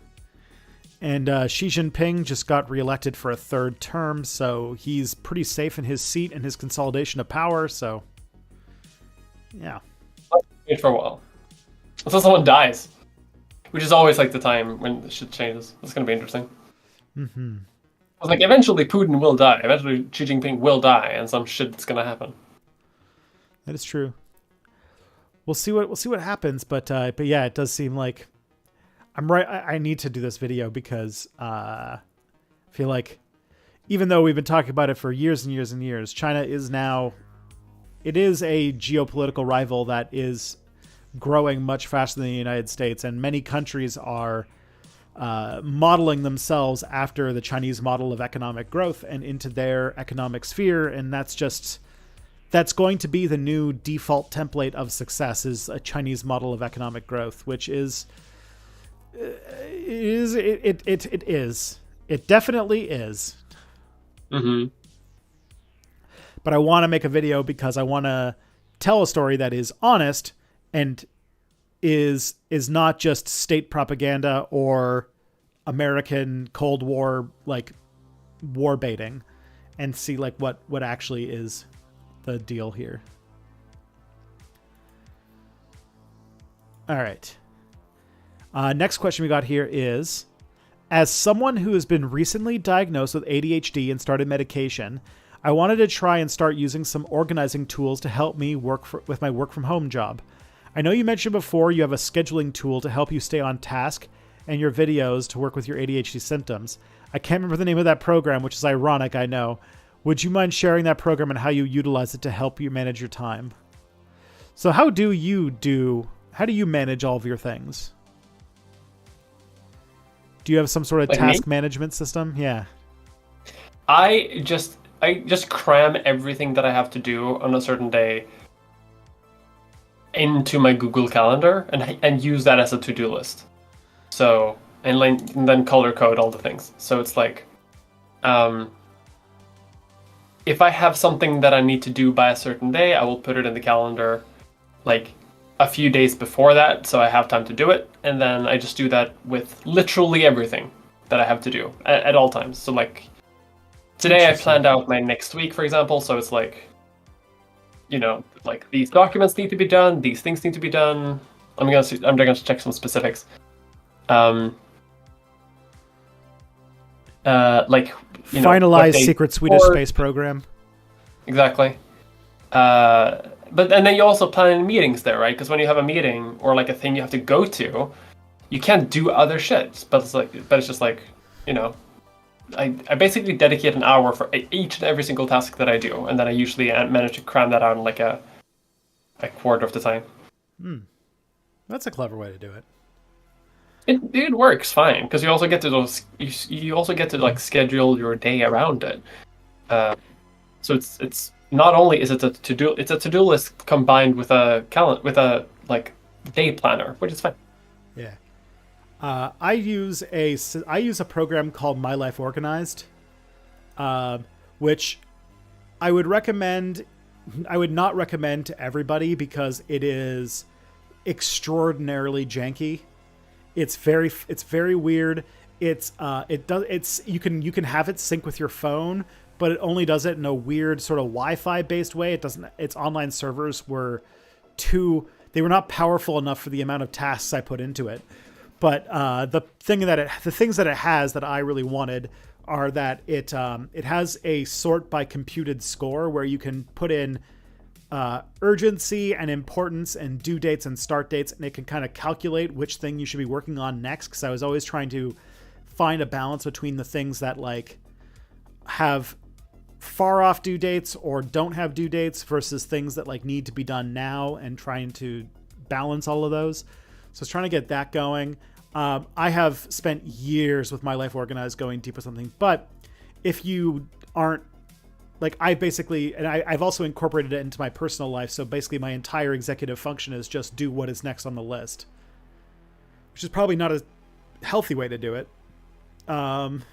And Xi Jinping just got reelected for a third term, so he's pretty safe in his seat and his consolidation of power, so... Yeah. Wait for a while. Until someone dies. Which is always like the time when the shit changes. It's going to be interesting. Mm-hmm. I was like, eventually Putin will die. Eventually Xi Jinping will die, and some shit's going to happen. That is true. We'll see what happens, but yeah, it does seem like I'm right. I need to do this video because I feel like even though we've been talking about it for years and years and years, China is now, it is a geopolitical rival that is growing much faster than the United States, and many countries are modeling themselves after the Chinese model of economic growth and into their economic sphere, and that's going to be the new default template of success, is a Chinese model of economic growth, which is it definitely is. Mm-hmm. But I want to make a video because I want to tell a story that is honest and is not just state propaganda or American Cold War like war baiting, and see like what actually is the deal here. All right. Next question we got here is, as someone who has been recently diagnosed with ADHD and started medication, I wanted to try and start using some organizing tools to help me with my work from home job. I know you mentioned before you have a scheduling tool to help you stay on task and your videos to work with your ADHD symptoms. I can't remember the name of that program, which is ironic, I know. Would you mind sharing that program and how you utilize it to help you manage your time? So how do you manage all of your things? Do you have some sort of like task me? management system? Yeah. I just cram everything that I have to do on a certain day into my Google Calendar and use that as a to-do list. So, and then color code all the things. So it's like, if I have something that I need to do by a certain day, I will put it in the calendar like a few days before that, so I have time to do it. And then I just do that with literally everything that I have to do at all times. So like today I planned out my next week, for example. So it's like, you know, like these documents need to be done, these things need to be done. I'm gonna check some specifics. Like, you know, finalize secret Swedish space program. Exactly. But and then you also plan in meetings there, right? Because when you have a meeting or like a thing you have to go to, you can't do other shit. But it's just like, you know, I basically dedicate an hour for each and every single task that I do, and then I usually manage to cram that out in like a quarter of the time. That's a clever way to do it. It works fine because you also get to you also get to like schedule your day around it. So it's not only is it a to-do list combined with a like day planner, which is fine. Yeah. I use a program called My Life Organized, which I would not recommend to everybody because it is extraordinarily janky. It's very weird. You can have it sync with your phone, but it only does it in a weird sort of Wi-Fi based way. Its online servers were not powerful enough for the amount of tasks I put into it. But the things that it has that I really wanted are that it has a sort by computed score where you can put in urgency and importance and due dates and start dates, and it can kind of calculate which thing you should be working on next, because I was always trying to find a balance between the things that like have far off due dates or don't have due dates versus things that like need to be done now, and trying to balance all of those. So I was trying to get that going. I have spent years with My Life Organized going deep with something, but if you aren't like, I basically, and I've also incorporated it into my personal life. So basically my entire executive function is just do what is next on the list, which is probably not a healthy way to do it. But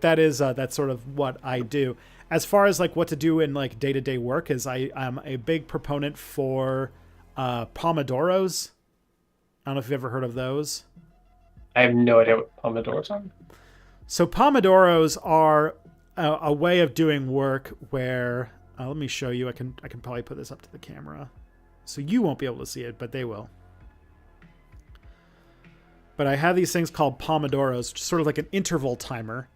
that is, that's sort of what I do. As far as like what to do in like day-to-day work is I'm a big proponent for Pomodoros. I don't know if you've ever heard of those. I have no idea what Pomodoros are. So Pomodoros are a way of doing work where let me show you. I can probably put this up to the camera, so you won't be able to see it, but they will. But I have these things called Pomodoros, sort of like an interval timer.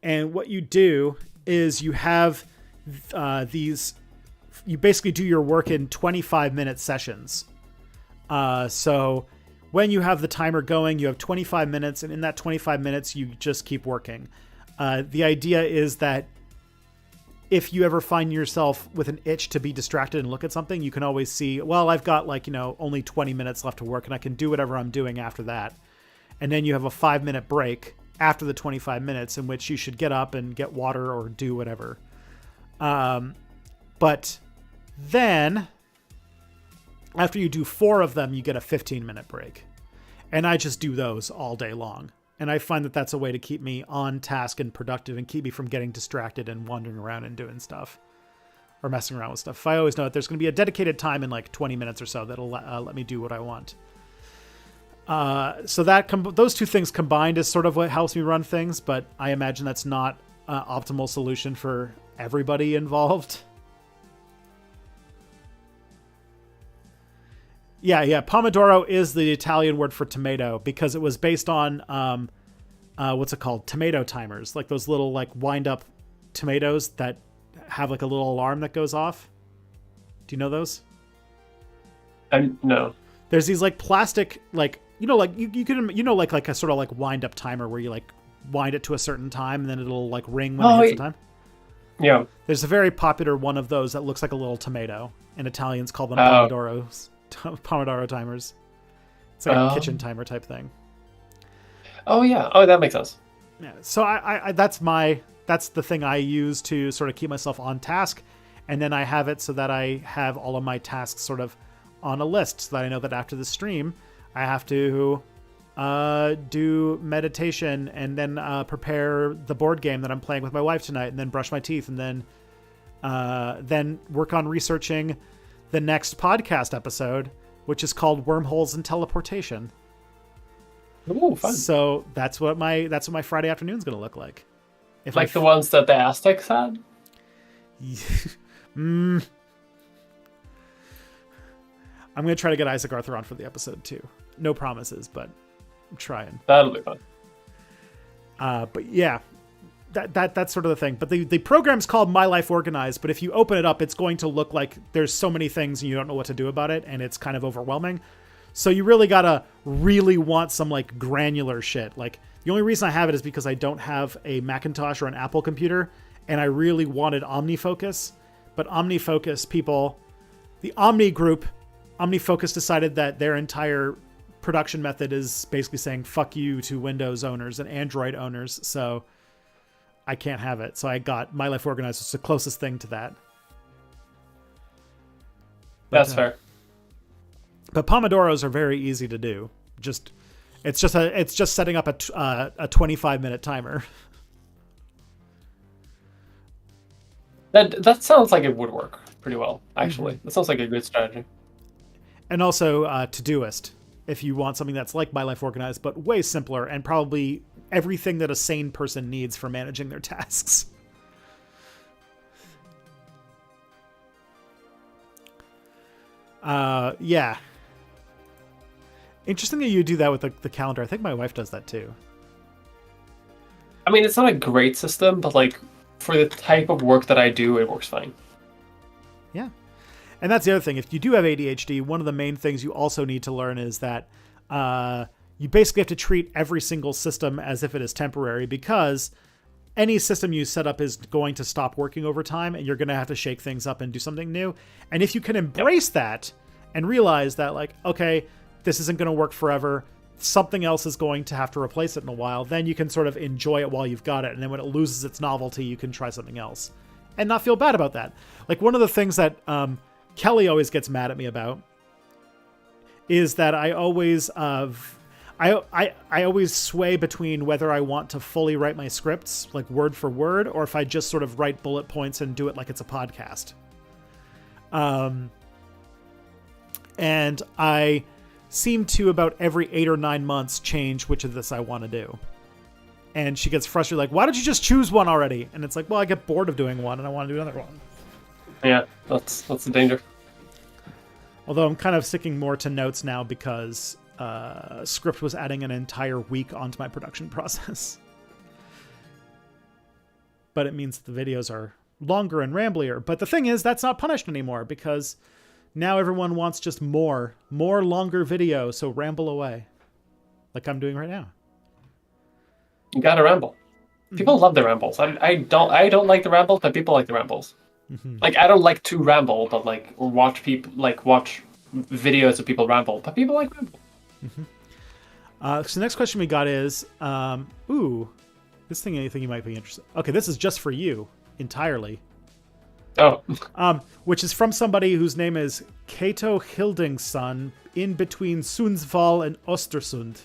And what you do is you have these. You basically do your work in 25-minute sessions. So when you have the timer going, you have 25 minutes, and in that 25 minutes, you just keep working. The idea is that if you ever find yourself with an itch to be distracted and look at something, you can always see, well, I've got like, only 20 minutes left to work, and I can do whatever I'm doing after that. And then you have a 5-minute break after the 25 minutes in which you should get up and get water or do whatever. But then after you do 4 of them, you get a 15-minute break. And I just do those all day long. And I find that that's a way to keep me on task and productive and keep me from getting distracted and wandering around and doing stuff or messing around with stuff. If I always know that there's going to be a dedicated time in like 20 minutes or so that'll let me do what I want. So that those two things combined is sort of what helps me run things, but I imagine that's not an optimal solution for everybody involved. Yeah. Pomodoro is the Italian word for tomato because it was based on, what's it called? Tomato timers, like those little like wind up tomatoes that have like a little alarm that goes off. Do you know those? No. There's these like plastic, like, like you can, like a sort of like wind up timer where you like wind it to a certain time and then it'll like ring when it hits the time. Yeah. There's a very popular one of those that looks like a little tomato, and Italians call them Pomodoros. Pomodoro timers. It's like a kitchen timer type thing. Oh yeah. Oh, that makes sense. Yeah. So I that's the thing I use to sort of keep myself on task, and then I have it so that I have all of my tasks sort of on a list, so that I know that after the stream I have to do meditation and then prepare the board game that I'm playing with my wife tonight, and then brush my teeth, and then work on researching the next podcast episode, which is called Wormholes and Teleportation. Ooh, fun. So that's what my Friday afternoon is going to look like. If like the ones that the Aztecs had? I'm going to try to get Isaac Arthur on for the episode too. No promises, but I'm trying. That'll be fun. But yeah, that's sort of the thing. But the program's called My Life Organized, but if you open it up, it's going to look like there's so many things and you don't know what to do about it, and it's kind of overwhelming. So you really gotta really want some like granular shit. Like the only reason I have it is because I don't have a Macintosh or an Apple computer, and I really wanted OmniFocus. But OmniFocus people, the Omni group, OmniFocus decided that their entire production method is basically saying fuck you to Windows owners and Android owners. So I can't have it. So I got My Life Organized. It's the closest thing to that. That's fair. But Pomodoros are very easy to do. It's just setting up a 25-minute timer. That sounds like it would work pretty well, actually. Mm-hmm. That sounds like a good strategy. And also Todoist, if you want something that's like My Life Organized, but way simpler and probably everything that a sane person needs for managing their tasks. Yeah. Interesting that you do that with the calendar. I think my wife does that too. I mean, it's not a great system, but like for the type of work that I do, it works fine. Yeah. And that's the other thing. If you do have ADHD, one of the main things you also need to learn is that you basically have to treat every single system as if it is temporary, because any system you set up is going to stop working over time, and you're going to have to shake things up and do something new. And if you can embrace that and realize that, like, okay, this isn't going to work forever, something else is going to have to replace it in a while, then you can sort of enjoy it while you've got it. And then when it loses its novelty, you can try something else and not feel bad about that. Like, one of the things that Kelly always gets mad at me about is that I always I always sway between whether I want to fully write my scripts, like word for word, or if I just sort of write bullet points and do it like it's a podcast. And I seem to, about every 8 or 9 months, change which of this I want to do. And she gets frustrated, like, why don't you just choose one already? And it's like, well, I get bored of doing one and I want to do another one. Yeah, that's the danger. Although I'm kind of sticking more to notes now because script was adding an entire week onto my production process. But it means the videos are longer and ramblier. But the thing is, that's not punished anymore, because now everyone wants just more longer video, so ramble away. Like I'm doing right now. You gotta ramble. People love the rambles. I don't like the rambles, but people like the rambles. Mm-hmm. Like, I don't like to ramble, but watch videos of people ramble. But people like ramble. Mm-hmm. So the next question we got is, this thing, anything you might be interested. Okay, this is just for you entirely. Oh. Which is from somebody whose name is Kato Hildingsson, in between Sundsvall and Östersund.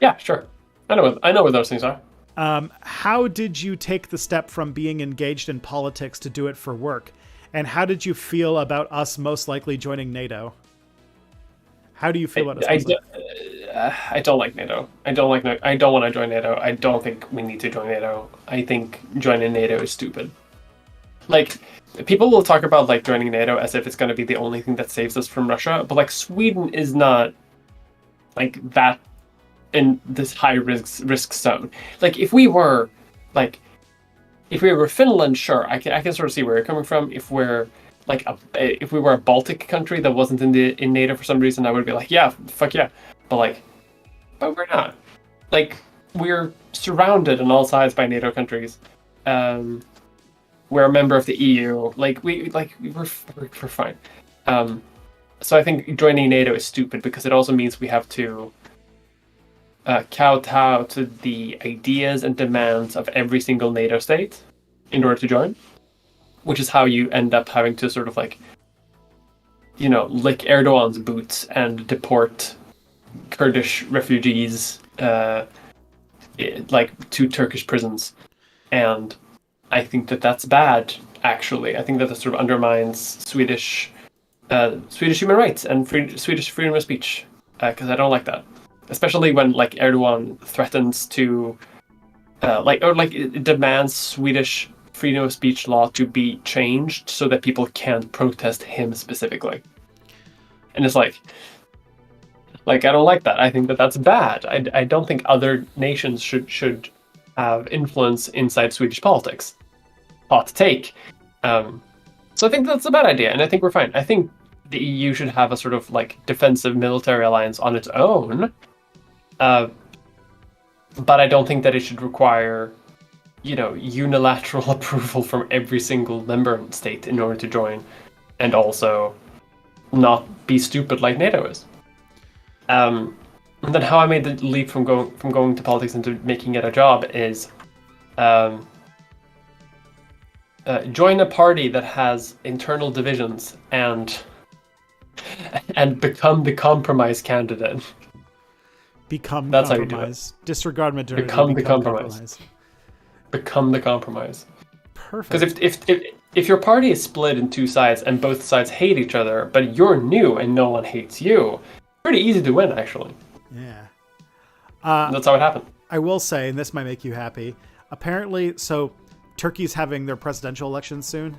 Yeah, sure. I know what those things are. How did you take the step from being engaged in politics to do it for work? And how did you feel about us most likely joining NATO? How do you feel about us? I don't like NATO. I don't want to join NATO. I don't think we need to join NATO. I think joining NATO is stupid. Like, people will talk about like joining NATO as if it's going to be the only thing that saves us from Russia, but like Sweden is not like that in this high risk zone. Like, if we were Finland, sure, I can sort of see where you're coming from. If we're if we were a Baltic country that wasn't in NATO for some reason, I would be like, yeah, fuck yeah. But we're not. Like, we're surrounded on all sides by NATO countries. We're a member of the EU. We're fine. So I think joining NATO is stupid, because it also means we have to kowtow to the ideas and demands of every single NATO state in order to join, which is how you end up having to sort of lick Erdogan's boots and deport Kurdish refugees to Turkish prisons. And I think that that's bad, actually. I think that sort of undermines Swedish human rights and Swedish freedom of speech, because I don't like that. Especially when Erdogan threatens to it demands Swedish freedom of speech law to be changed so that people can't protest him specifically. And it's I don't like that. I think that that's bad. I don't think other nations should have influence inside Swedish politics. Hot take. So I think that's a bad idea, and I think we're fine. I think the EU should have a sort of defensive military alliance on its own. But I don't think that it should require, unilateral approval from every single member state in order to join, and also not be stupid like NATO is. And then how I made the leap from going to politics into making it a job is join a party that has internal divisions and become the compromise candidate. Become That's compromise. how you do it. Disregard modernity. Become the compromise. Become the compromise. Perfect. Because if your party is split in two sides and both sides hate each other, but you're new and no one hates you, pretty easy to win, actually. Yeah. That's how it happened. I will say, and this might make you happy, apparently, so Turkey's having their presidential elections soon.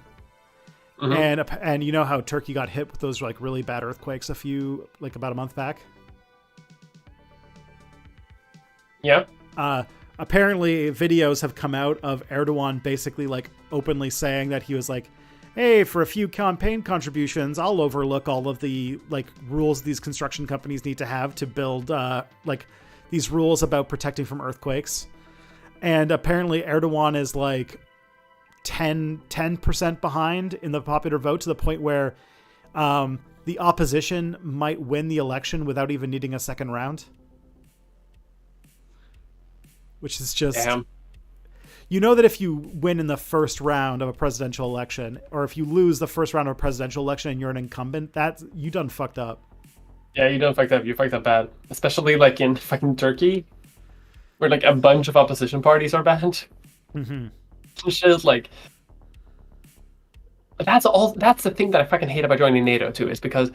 Mm-hmm. And you know how Turkey got hit with those really bad earthquakes about a month back? Yeah. Apparently videos have come out of Erdogan basically openly saying that he was hey, for a few campaign contributions, I'll overlook all of the rules these construction companies need to have to build these rules about protecting from earthquakes. And apparently Erdogan is 10% behind in the popular vote, to the point where the opposition might win the election without even needing a second round. Which is just... Damn. You know that if you win in the first round of a presidential election, or if you lose the first round of a presidential election and you're an incumbent, you done fucked up. Yeah, you done fucked up. You fucked up bad. Especially in fucking Turkey, where a bunch of opposition parties are banned. Mm-hmm. Shit, that's the thing that I fucking hate about joining NATO too, is because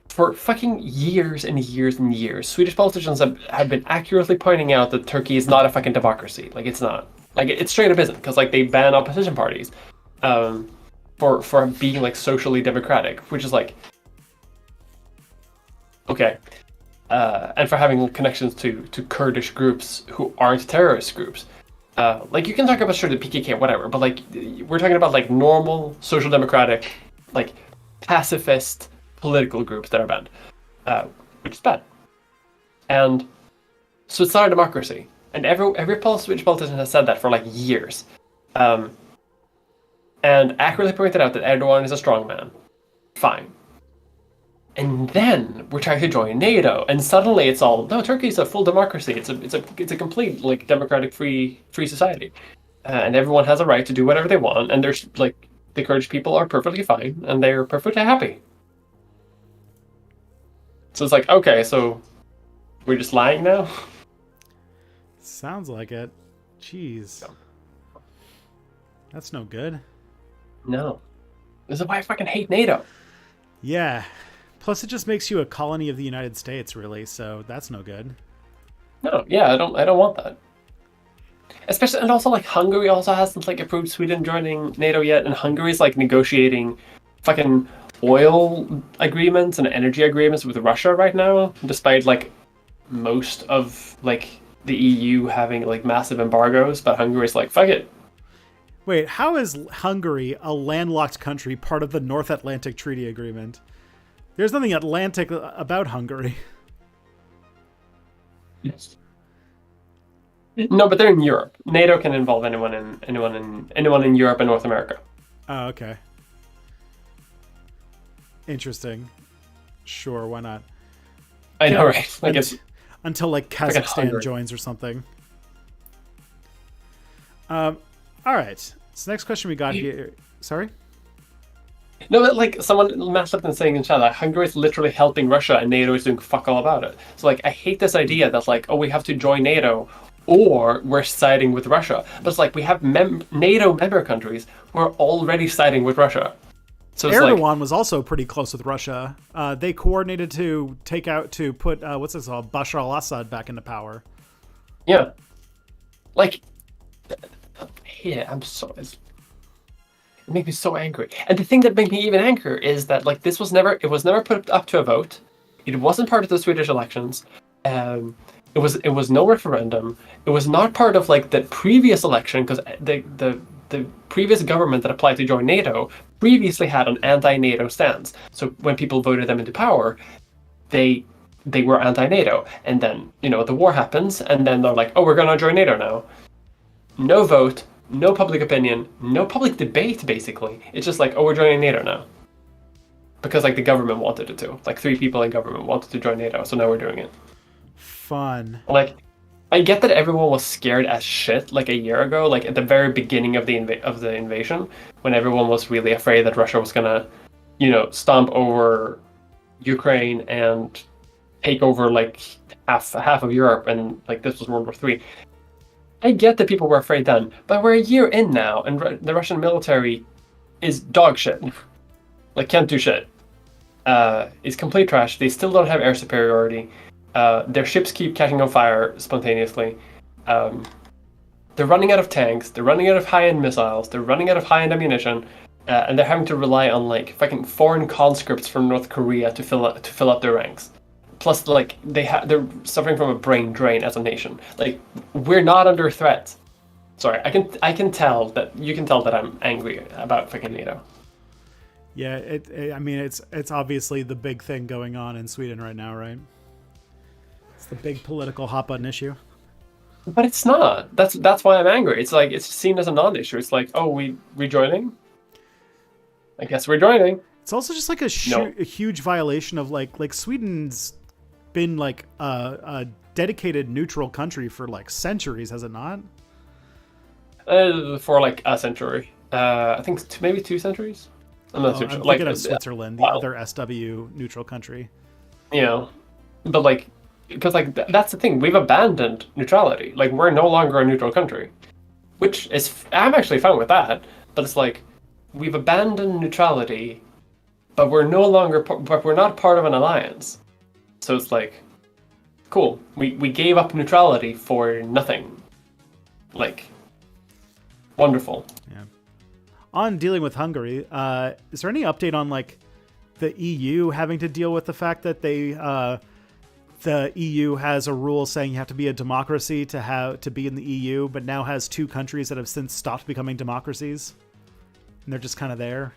for fucking years and years and years, Swedish politicians have been accurately pointing out that Turkey is not a fucking democracy. It's not. It straight up isn't, because they ban opposition parties for being socially democratic, which is okay, and for having connections to Kurdish groups who aren't terrorist groups. You can talk about the PKK, whatever, but we're talking about normal social democratic, pacifist political groups that are banned, which is bad. And so it's not a democracy. And every Swedish politician has said that for years. And accurately pointed out that Erdogan is a strong man. Fine. And then we're trying to join NATO, and suddenly it's all, no, Turkey's a full democracy. It's a complete democratic free society, and everyone has a right to do whatever they want. And there's the Kurdish people are perfectly fine, and they're perfectly happy. So it's okay, so we're just lying now. Sounds like it. Jeez. That's no good. No. This is why I fucking hate NATO. Yeah. Plus, it just makes you a colony of the United States, really. So that's no good. No, yeah, I don't want that. Especially, and also Hungary also hasn't approved Sweden joining NATO yet, and Hungary's negotiating fucking oil agreements and energy agreements with Russia right now, despite most of the EU having massive embargoes. But Hungary's fuck it. Wait, how is Hungary, a landlocked country, part of the North Atlantic Treaty Agreement? There's nothing Atlantic about Hungary. Yes. No, but they're in Europe. NATO can involve anyone in Europe and North America. Oh, okay. Interesting. Sure, why not? I know, right? Until Kazakhstan joins or something. All right. So next question we got here. Sorry. No, but someone Matt Lipton saying in chat, Hungary is literally helping Russia and NATO is doing fuck all about it. So I hate this idea that we have to join NATO or we're siding with Russia. But it's we have NATO member countries who are already siding with Russia. So it's Erdogan was also pretty close with Russia. They coordinated to put what's this called, Bashar al-Assad back into power. Yeah. Yeah, I'm so. It makes me so angry. And the thing that made me even angrier is that it was never put up to a vote. It wasn't part of the Swedish elections. It was no referendum. It was not part of the previous election, because the previous government that applied to join NATO previously had an anti-NATO stance. So when people voted them into power, they were anti-NATO. And then the war happens, and then they're oh, we're gonna join NATO now. No vote. No public opinion, no public debate, basically. It's just oh, we're joining NATO now. Because the government wanted it to. 3 people in government wanted to join NATO, so now we're doing it. Fun. I get that everyone was scared as shit a year ago, at the very beginning of the invasion, when everyone was really afraid that Russia was gonna, stomp over Ukraine and take over half of Europe, and this was World War III. I get that people were afraid then, but we're a year in now, and the Russian military is dog shit. Can't do shit. It's complete trash. They still don't have air superiority. Their ships keep catching on fire spontaneously. They're running out of tanks. They're running out of high-end missiles. They're running out of high-end ammunition, and they're having to rely on fucking foreign conscripts from North Korea to fill up their ranks. Plus, they're suffering from a brain drain as a nation. We're not under threat. Sorry, I can tell that you can tell that I'm angry about fucking NATO. Yeah, I mean, it's obviously the big thing going on in Sweden right now, right? It's the big political hot button issue. But it's not. That's why I'm angry. It's like it's seen as a non-issue. It's like, oh, we rejoining? I guess we're joining. It's also just like No. a huge violation of like Sweden's been like a dedicated neutral country for like centuries, has it not? For like a century. I think maybe 2 centuries. I'm not Oh, too I'm sure. Like, thinking of Switzerland, the wow. other SW neutral country. You know, but like, because like that's the thing. We've abandoned neutrality. Like, we're no longer a neutral country, which is I'm actually fine with that. But it's like we've abandoned neutrality, but we're no longer. But we're not part of an alliance. So it's like, cool. We gave up neutrality for nothing. Like, wonderful. Yeah. On dealing with Hungary, is there any update on like the EU having to deal with the fact that the EU has a rule saying you have to be a democracy to be in the EU, but now has two countries that have since stopped becoming democracies, and they're just kind of there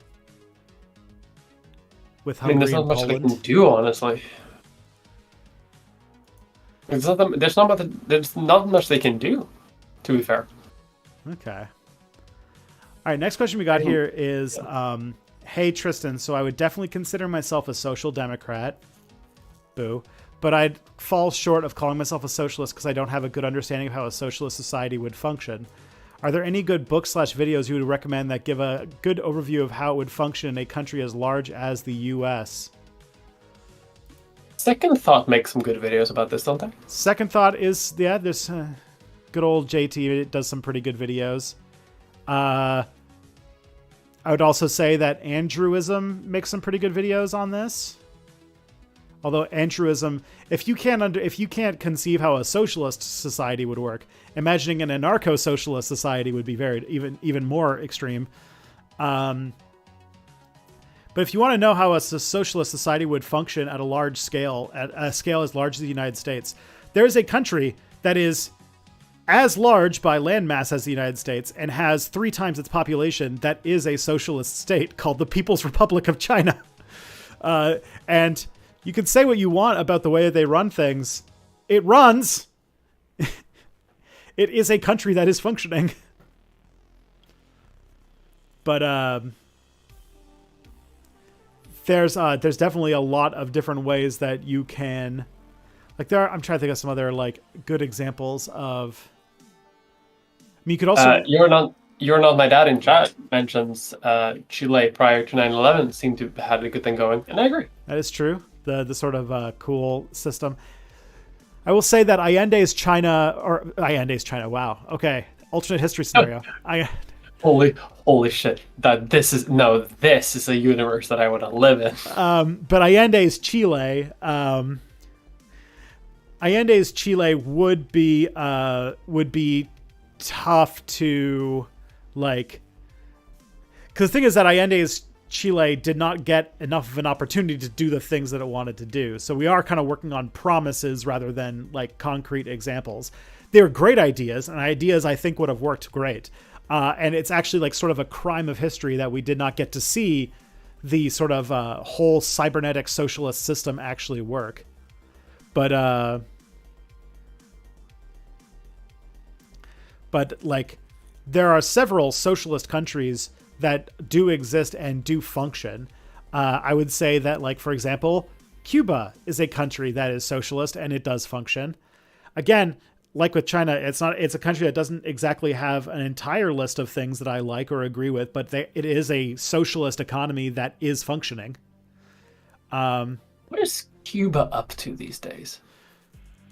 with I mean, Hungary there's not and much they Poland. can do, honestly. There's not much they can do, to be fair. Okay. All right. Next question we got here is, Yeah. hey Tristan. So I would definitely consider myself a social democrat. Boo. But I'd fall short of calling myself a socialist because I don't have a good understanding of how a socialist society would function. Are there any good books/videos you would recommend that give a good overview of how it would function in a country as large as the U.S.? Second Thought makes some good videos about this, don't they? Second thought is, yeah, there's good old JT. It does some pretty good videos. I would also say that Andrewism makes some pretty good videos on this. Although Andrewism, if you can't conceive how a socialist society would work, imagining an anarcho-socialist society would be very even more extreme. But if you want to know how a socialist society would function at a large scale, at a scale as large as the United States, there is a country that is as large by landmass as the United States and has 3 times its population that is a socialist state called the People's Republic of China. And you can say what you want about the way they run things. It runs. It is a country that is functioning. But there's definitely a lot of different ways that you can, like, I'm trying to think of some other like good examples of. I mean, you could also. You're not my dad in chat mentions Chile prior to 9/11 seemed to have had a good thing going, and I agree. That is true. The sort of cool system. I will say that Allende's China. Wow. Okay. Alternate history scenario. Holy shit! This is a universe that I want to live in. But Allende's Chile. Allende's Chile would be tough to like. Because the thing is that Allende's Chile did not get enough of an opportunity to do the things that it wanted to do. So we are kind of working on promises rather than like concrete examples. They were great ideas, and ideas I think would have worked great. And it's actually like sort of a crime of history that we did not get to see the sort of whole cybernetic socialist system actually work. But like there are several socialist countries that do exist and do function. I would say that, like, for example, Cuba is a country that is socialist and it does function. Again, like with China, it's a country that doesn't exactly have an entire list of things that I like or agree with, but it is a socialist economy that is functioning. What is Cuba up to these days?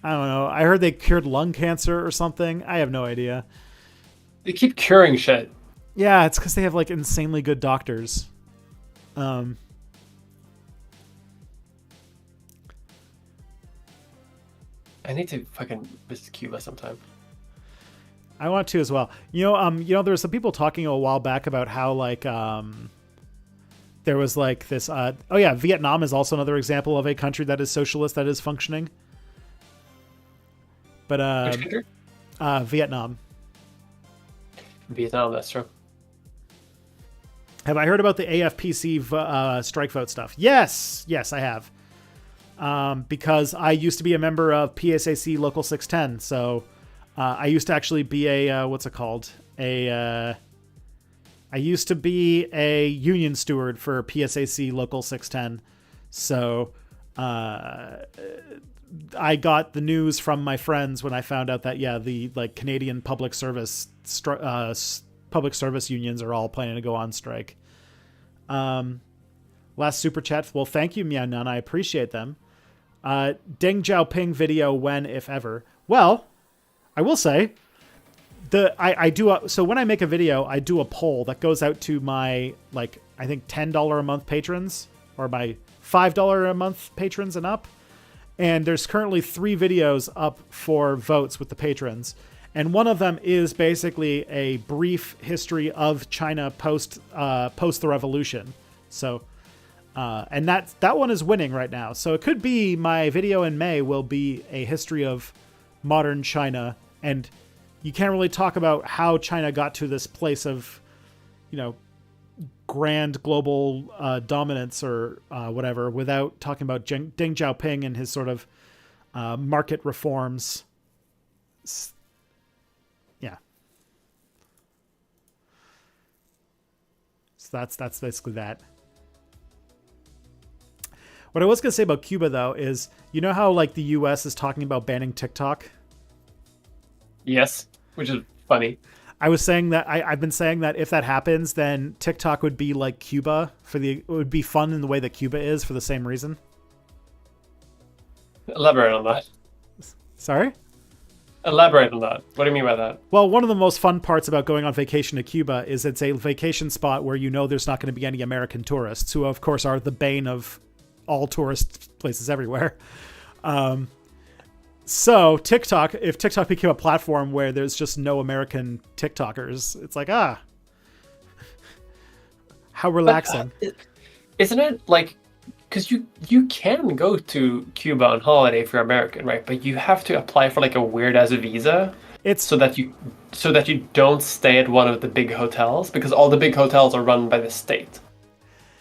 I don't know. I heard they cured lung cancer or something. I have no idea. They keep curing shit. Yeah, it's because they have like insanely good doctors. I need to fucking visit Cuba sometime. I want to as well. There were some people talking a while back about how like there was like this. Vietnam is also another example of a country that is socialist that is functioning. But Which country? Vietnam. Vietnam. That's true. Have I heard about the AFPC strike vote stuff? Yes, I have. Because I used to be a member of PSAC Local 610. So I used to actually be a, what's it called? I used to be a union steward for PSAC Local 610. So I got the news from my friends when I found out that, the like Canadian public service unions are all planning to go on strike. Last super chat. Well, thank you, Mia Nun. I appreciate them. Deng Xiaoping video when, if ever. Well, I will say I do. So when I make a video, I do a poll that goes out to my, like, I think $10 a month patrons or my $5 a month patrons and up. And there's currently 3 videos up for votes with the patrons. And one of them is basically a brief history of China post the revolution. So, and that one is winning right now. So it could be my video in May will be a history of modern China. And you can't really talk about how China got to this place of, grand global dominance or whatever without talking about Deng Xiaoping and his sort of market reforms. Yeah. So that's basically that. What I was going to say about Cuba, though, is how like the U.S. is talking about banning TikTok? Yes, which is funny. I was saying that I've been saying that if that happens, then TikTok would be like Cuba it would be fun in the way that Cuba is for the same reason. Elaborate on that. Sorry? Elaborate on that. What do you mean by that? Well, one of the most fun parts about going on vacation to Cuba is it's a vacation spot where there's not going to be any American tourists, who of course are the bane of all tourist places everywhere. So TikTok, if TikTok became a platform where there's just no American TikTokers, it's like, how relaxing. But, isn't it like, because you can go to Cuba on holiday if you're American, right? But you have to apply for like a weird ass visa. It's so that you don't stay at one of the big hotels, because all the big hotels are run by the state.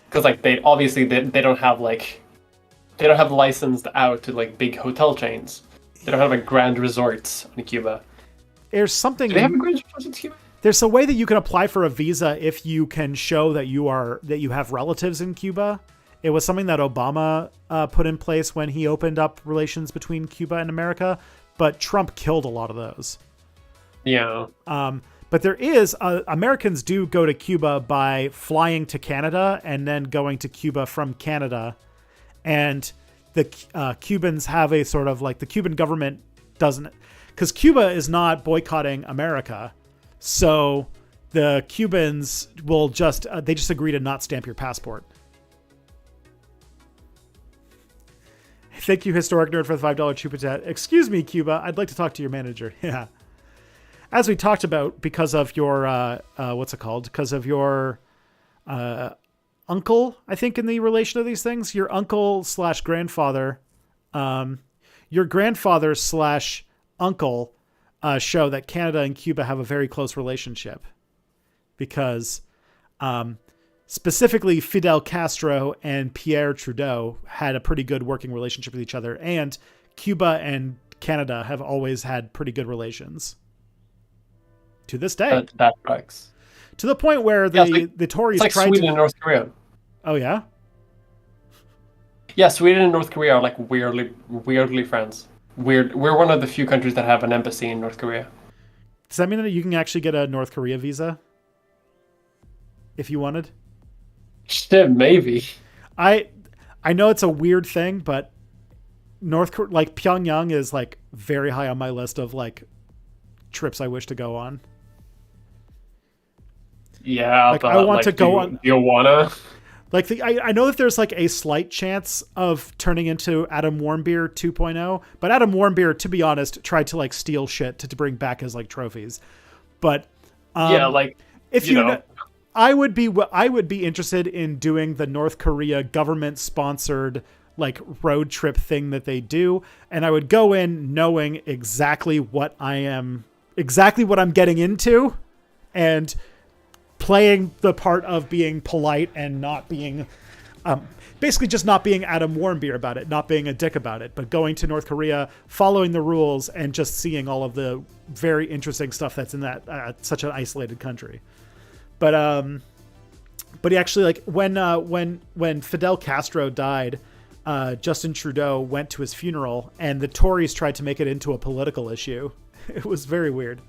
Because like they don't have licensed out to like big hotel chains. They don't have like grand resorts in Cuba. There's something. Do they have a grand resort in Cuba? There's a way that you can apply for a visa if you can show that you have relatives in Cuba. It was something that Obama put in place when he opened up relations between Cuba and America, but Trump killed a lot of those. Yeah. But there is Americans do go to Cuba by flying to Canada and then going to Cuba from Canada, and the Cubans have a sort of like the Cuban government doesn't, because Cuba is not boycotting America. So the Cubans will just agree to not stamp your passport. Thank you, Historic Nerd, for the $5 Chupa Chat. Excuse me, Cuba. I'd like to talk to your manager. Yeah. As we talked about, because of your, because of your uncle, I think, in the relation of these things, your uncle / grandfather, your grandfather / uncle show that Canada and Cuba have a very close relationship, because specifically Fidel Castro and Pierre Trudeau had a pretty good working relationship with each other, and Cuba and Canada have always had pretty good relations to this day. That tracks. To the point where the Tories it's like tried Sweden and North Korea. Oh yeah? Yeah, Sweden and North Korea are like weirdly friends. We're one of the few countries that have an embassy in North Korea. Does that mean that you can actually get a North Korea visa if you wanted? Shit, maybe. I know it's a weird thing, but like Pyongyang is like very high on my list of like trips I wish to go on. Yeah, like I want to go on. You wanna? Like I know that there's like a slight chance of turning into Adam Warmbier 2.0, but Adam Warmbier, to be honest, tried to like steal shit to bring back as like trophies. But yeah, like if you know, I would be interested in doing the North Korea government sponsored like road trip thing that they do, and I would go in knowing exactly what I'm getting into, and playing the part of being polite and not being, basically just not being Adam Warmbier about it, not being a dick about it, but going to North Korea, following the rules, and just seeing all of the very interesting stuff that's in that such an isolated country. But he actually, like, when Fidel Castro died, Justin Trudeau went to his funeral, and the Tories tried to make it into a political issue. It was very weird.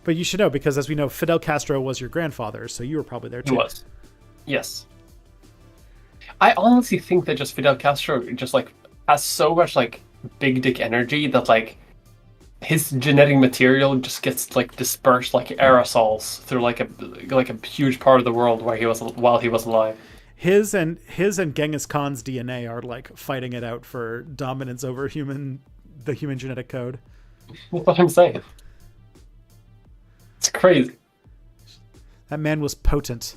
But you should know, because as we know, Fidel Castro was your grandfather, so you were probably there too. He was. Yes. I honestly think that just Fidel Castro just like has so much like big dick energy that like his genetic material just gets like dispersed like aerosols through like a huge part of the world while he was alive. His and Genghis Khan's DNA are like fighting it out for dominance over the human genetic code. That's what I'm saying. It's crazy. That man was potent.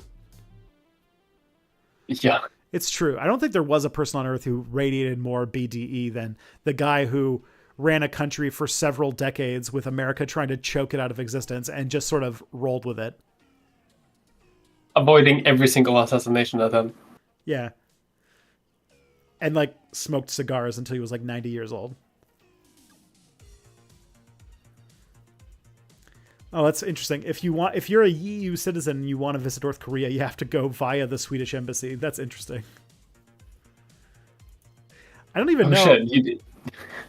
Yeah. It's true. I don't think there was a person on Earth who radiated more BDE than the guy who ran a country for several decades with America trying to choke it out of existence and just sort of rolled with it. Avoiding every single assassination attempt. Yeah. And like smoked cigars until he was like 90 years old. Oh, that's interesting. If you're a EU citizen and you want to visit North Korea, you have to go via the Swedish embassy. That's interesting. I don't even know.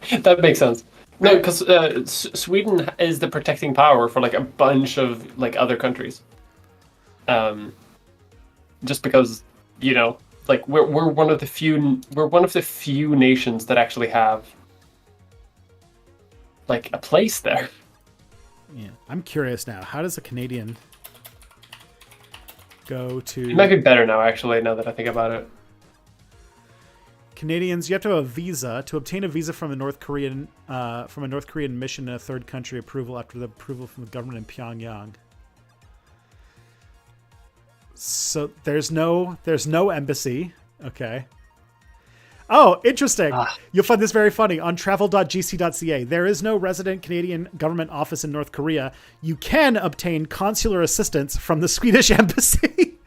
Shit. That makes sense. No, because Sweden is the protecting power for like a bunch of like other countries. Just because, you know, like we're one of the few nations that actually have like a place there. Yeah, I'm curious now. How does a Canadian go to? It might be better now, actually. Now that I think about it, Canadians, you have to have a visa to obtain a visa from a North Korean mission in a third country. Approval after the approval from the government in Pyongyang. So there's no embassy. Okay. Oh, interesting. You'll find this very funny. On travel.gc.ca, there is no resident Canadian government office in North Korea. You can obtain consular assistance from the Swedish embassy.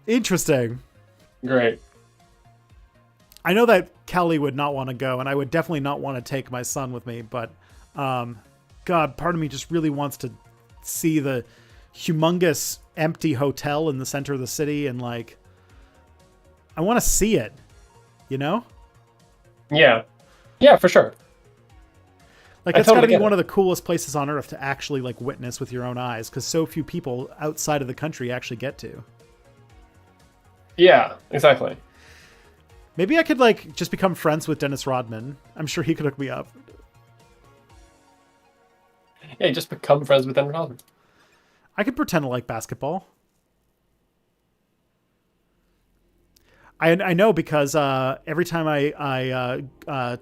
Interesting. Great. I know that Kelly would not want to go, and I would definitely not want to take my son with me, but God, part of me just really wants to see the humongous empty hotel in the center of the city, and like I want to see it, you know? Yeah, for sure. Like it's got to be one of the coolest places on Earth to actually like witness with your own eyes, because so few people outside of the country actually get to. Yeah, exactly. Maybe I could like just become friends with Dennis Rodman. I'm sure he could hook me up. Yeah, just become friends with Dennis Rodman. I could pretend to like basketball. I know because every time I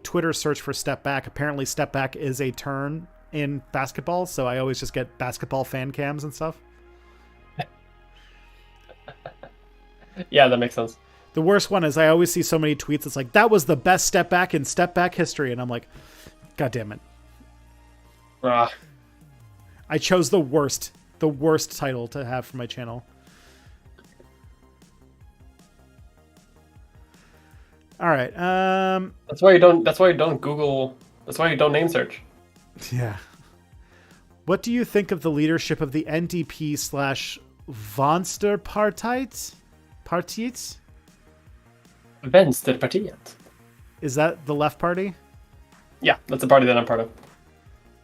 Twitter search for step back, apparently step back is a turn in basketball, so I always just get basketball fan cams and stuff. Yeah, that makes sense. The worst one is I always see so many tweets. It's like, that was the best step back in step back history. And I'm like, God damn it. I chose the worst title to have for my channel. All right. That's why you don't Google. That's why you don't name search. Yeah. What do you think of the leadership of the NDP /Venstrepartiet? Vänsterpartiet. Is that the left party? Yeah, that's the party that I'm part of.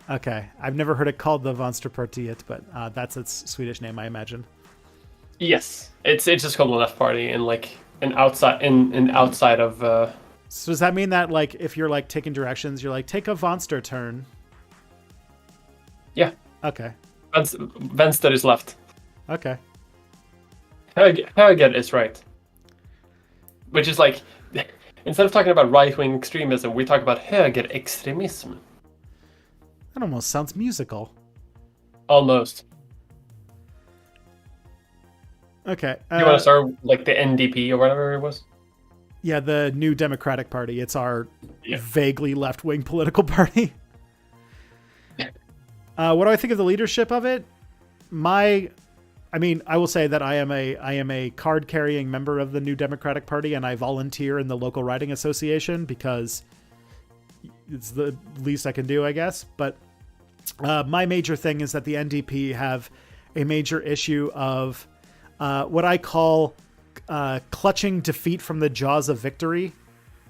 Okay. I've never heard it called the Venstrepartiet, but that's its Swedish name, I imagine. Yes. It's just called the left party and like an outside of So does that mean that like if you're like taking directions, you're like take a Vänster turn? Yeah. Okay. Vänster is left. Okay. Höger is right. Which is like, instead of talking about right-wing extremism, we talk about högerextremism. That almost sounds musical. Almost. Okay. You want to start like the NDP or whatever it was? Yeah, the New Democratic Party. It's our Yeah. vaguely left-wing political party. What do I think of the leadership of it? I will say that I am a card-carrying member of the New Democratic Party, and I volunteer in the local riding association because it's the least I can do, I guess. But my major thing is that the NDP have a major issue of what I call clutching defeat from the jaws of victory.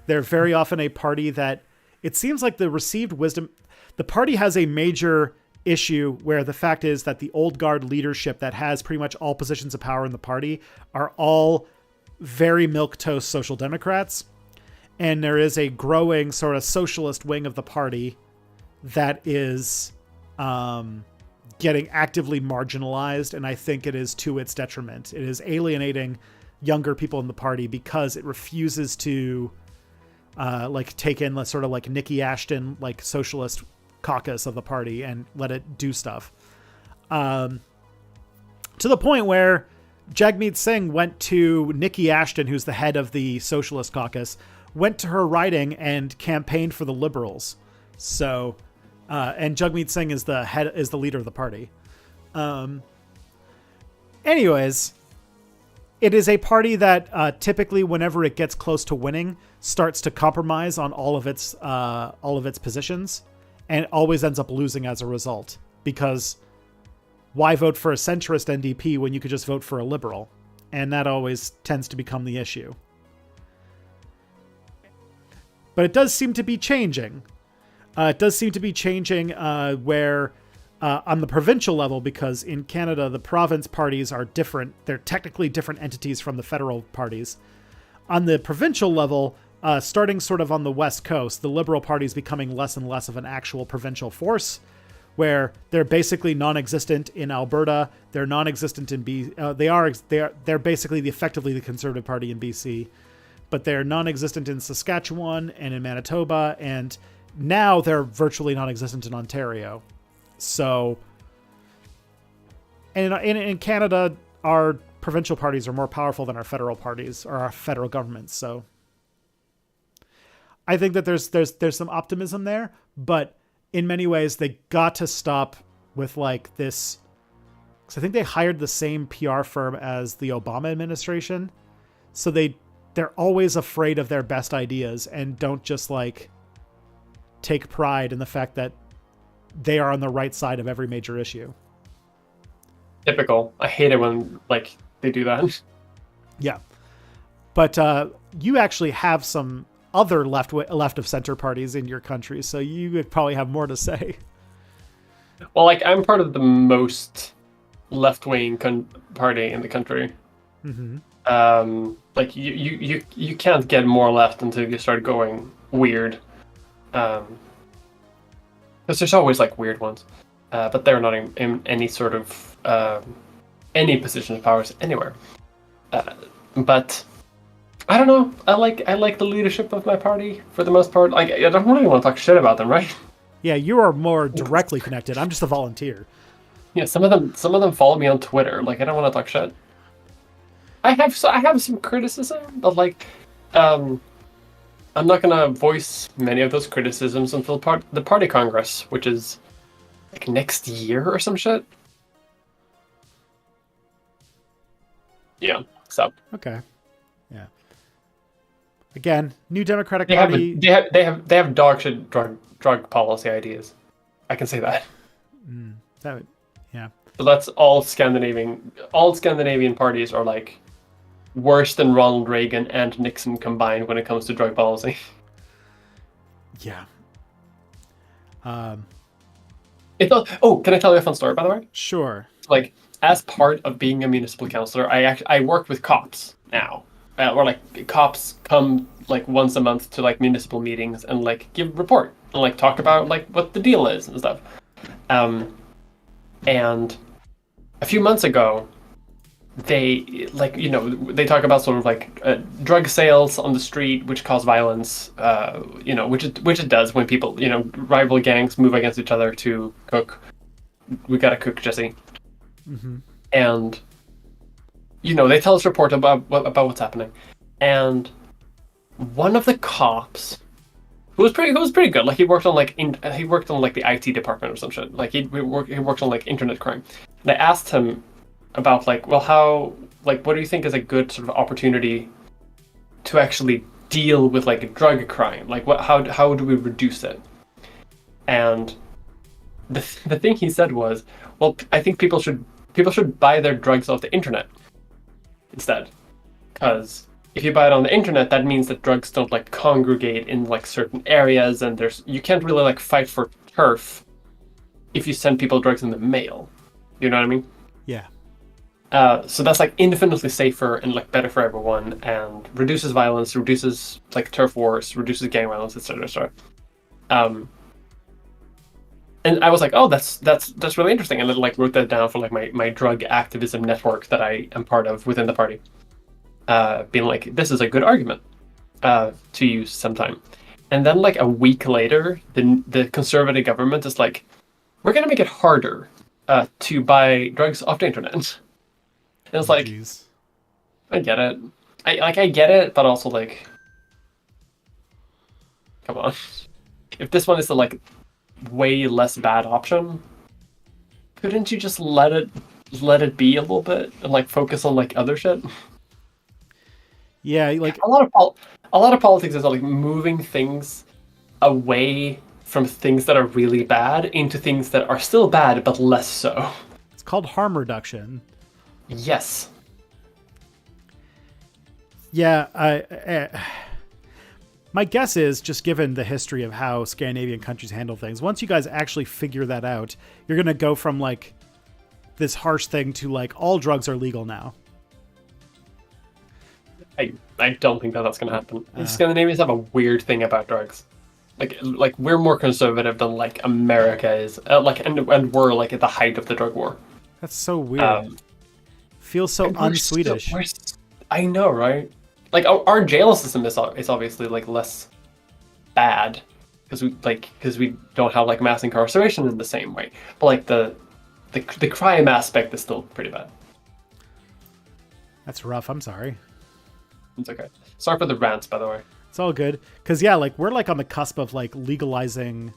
They're very often a party that it seems like the received wisdom. The party has a major issue where the fact is that the old guard leadership that has pretty much all positions of power in the party are all very milquetoast social democrats. And there is a growing sort of socialist wing of the party that is getting actively marginalized. And I think it is to its detriment. It is alienating younger people in the party because it refuses to take in sort of like Nikki Ashton, like socialist caucus of the party and let it do stuff. To the point where Jagmeet Singh went to Nikki Ashton, who's the head of the socialist caucus, went to her riding and campaigned for the Liberals. So, and Jagmeet Singh is the leader of the party. Anyways, it is a party that typically, whenever it gets close to winning, starts to compromise on all of its positions, and always ends up losing as a result. Because why vote for a centrist NDP when you could just vote for a liberal? And that always tends to become the issue. But it does seem to be changing. It does seem to be changing where on the provincial level, because in Canada, the province parties are different. They're technically different entities from the federal parties. On the provincial level, starting sort of on the West Coast, the Liberal Party is becoming less and less of an actual provincial force, where they're basically non-existent in Alberta. They're non-existent in they're basically effectively the Conservative Party in BC, but they're non-existent in Saskatchewan and in Manitoba, and now they're virtually non-existent in Ontario. So, and in Canada, our provincial parties are more powerful than our federal parties or our federal governments. So, I think that there's some optimism there, but in many ways they got to stop with like this. Because I think they hired the same PR firm as the Obama administration, so they're always afraid of their best ideas and don't just like take pride in the fact that they are on the right side of every major issue. Typical. I hate it when like they do that. Yeah, but you actually have some other left of center parties in your country, so you would probably have more to say. Well, like I'm part of the most left-wing party in the country. Mm-hmm. Like you can't get more left until you start going weird. Because there's always like weird ones, but they're not in any sort of any position of powers anywhere. But I don't know. I like the leadership of my party for the most part. Like I don't really want to talk shit about them, right? Yeah, you are more directly connected. I'm just a volunteer. Yeah, some of them follow me on Twitter. Like I don't want to talk shit. I have some criticism, but like, I'm not gonna voice many of those criticisms until the party congress, which is like next year or some shit. Yeah. So okay. Yeah. Again, New Democratic Party. They have dog shit drug policy ideas. I can say that. Yeah. So that's all Scandinavian. All Scandinavian parties are like worse than Ronald Reagan and Nixon combined when it comes to drug policy. Yeah. Can I tell you a fun story, by the way? Sure. Like, as part of being a municipal councillor, I work with cops now. Or like cops come like once a month to like municipal meetings and like give a report and like talk about like what the deal is and stuff. And a few months ago, they they talk about sort of like drug sales on the street, which cause violence. Which it does when people rival gangs move against each other to cook. We gotta cook, Jesse. Mm-hmm. And they tell us report about what's happening, and one of the cops who was pretty good. Like he worked on like the IT department or some shit. Like he worked on like internet crime. And I asked him about like, well, how, like, what do you think is a good sort of opportunity to actually deal with like a drug crime? Like, how do we reduce it? And the thing he said was, well, I think people should buy their drugs off the internet instead, because if you buy it on the internet, that means that drugs don't like congregate in like certain areas, and you can't really like fight for turf if you send people drugs in the mail. You know what I mean? Yeah. So that's like infinitely safer and like better for everyone, and reduces violence, reduces like turf wars, reduces gang violence, etc. etc. And I was like, oh, that's really interesting, and then like wrote that down for like my drug activism network that I am part of within the party, being like, this is a good argument to use sometime. And then like a week later, the conservative government is like, we're gonna make it harder to buy drugs off the internet. And it's like, geez. I get it. I get it, but also like, come on. If this one is the like way less bad option, couldn't you just let it be a little bit and like focus on like other shit? Yeah, like a lot of politics is like moving things away from things that are really bad into things that are still bad but less so. it's called harm reduction. Yes. Yeah, my guess is, just given the history of how Scandinavian countries handle things, once you guys actually figure that out, you're going to go from like this harsh thing to like all drugs are legal now. I don't think that's going to happen. Scandinavians have a weird thing about drugs. Like we're more conservative than like America is. And we're like at the height of the drug war. That's so weird. Feels so un-Swedish. I know, right? Like our jail system is obviously like less bad because we don't have like mass incarceration in the same way. But like the crime aspect is still pretty bad. That's rough. I'm sorry. It's okay. Sorry for the rants, by the way. It's all good. Because, yeah, like, we're, like, on the cusp of, like, legalizing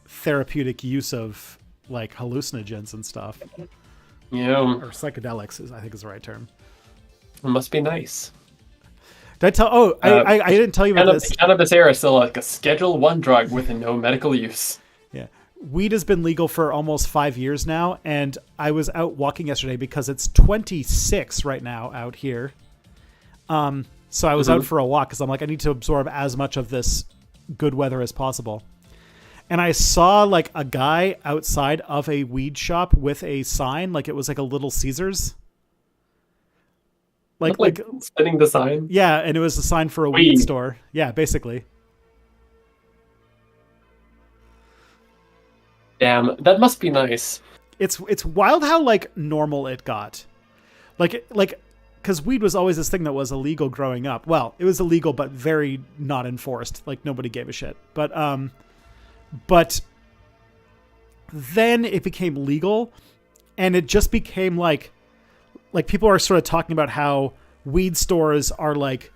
therapeutic use of, like, hallucinogens and stuff. Yeah. Or psychedelics, I think is the right term. It must be nice. Did I tell... Oh, I didn't tell you about this. Cannabis here is still, like, a Schedule 1 drug with no medical use. Yeah. Weed has been legal for almost 5 years now, and I was out walking yesterday because it's 26 right now out here. So I was out for a walk because I'm like, I need to absorb as much of this good weather as possible. And I saw like a guy outside of a weed shop with a sign, like it was like a Little Caesars. Like spinning the sign? Yeah, and it was a sign for a weed store. Yeah, basically. Damn, that must be nice. It's wild how like normal it got. Like because weed was always this thing that was illegal growing up. Well, it was illegal, but very not enforced. Like nobody gave a shit. But then it became legal, and it just became like people are sort of talking about how weed stores are like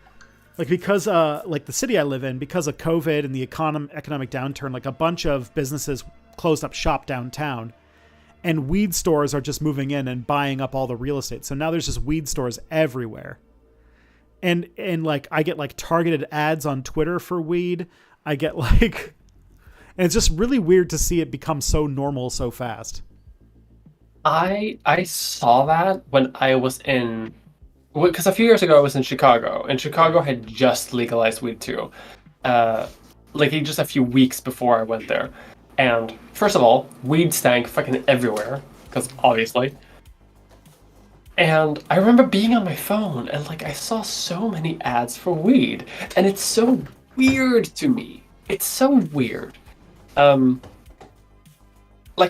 because like the city I live in, because of COVID and the economic downturn, like a bunch of businesses closed up shop downtown. And weed stores are just moving in and buying up all the real estate. So now there's just weed stores everywhere. And like I get like targeted ads on Twitter for weed. I get like, and it's just really weird to see it become so normal so fast. I saw that when I was because a few years ago I was in Chicago, and Chicago had just legalized weed too. Like just a few weeks before I went there. And first of all, weed stank fucking everywhere, because obviously. And I remember being on my phone and like I saw so many ads for weed, and it's so weird to me. It's so weird. Like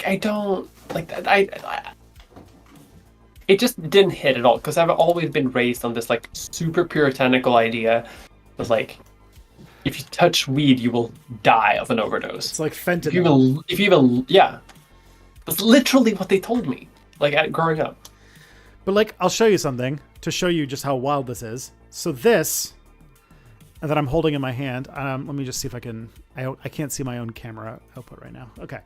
I don't like that. It just didn't hit at all, because I've always been raised on this like super puritanical idea of like, if you touch weed, you will die of an overdose. It's like fentanyl. If you even, yeah. That's literally what they told me, like, growing up. But, like, I'll show you something to show you just how wild this is. So this and that I'm holding in my hand. Let me just see if I can. I can't see my own camera output right now. Okay,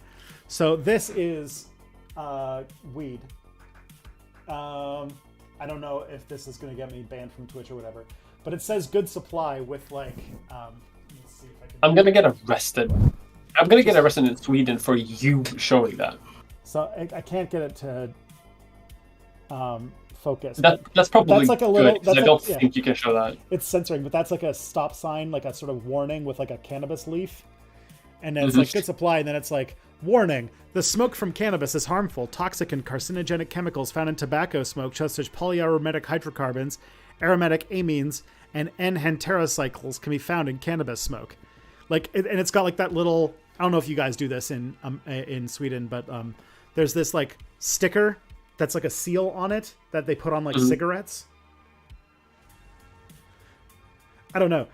so this is weed. I don't know if this is going to get me banned from Twitch or whatever, but it says good supply with like. Let's see if I can. I'm gonna get arrested. I'm gonna get arrested in Sweden for you showing that. So I can't get it to focus. That's probably that's like a little, good, because I don't think you can show that. It's censoring, but that's like a stop sign, like a sort of warning with like a cannabis leaf. And then it's like good supply, and then it's like, warning, the smoke from cannabis is harmful. Toxic and carcinogenic chemicals found in tobacco smoke, such as polyaromatic hydrocarbons, aromatic amines, and N-heterocycles can be found in cannabis smoke. Like, and it's got like that little, I don't know if you guys do this in Sweden, but there's this like sticker that's like a seal on it that they put on like cigarettes. I don't know.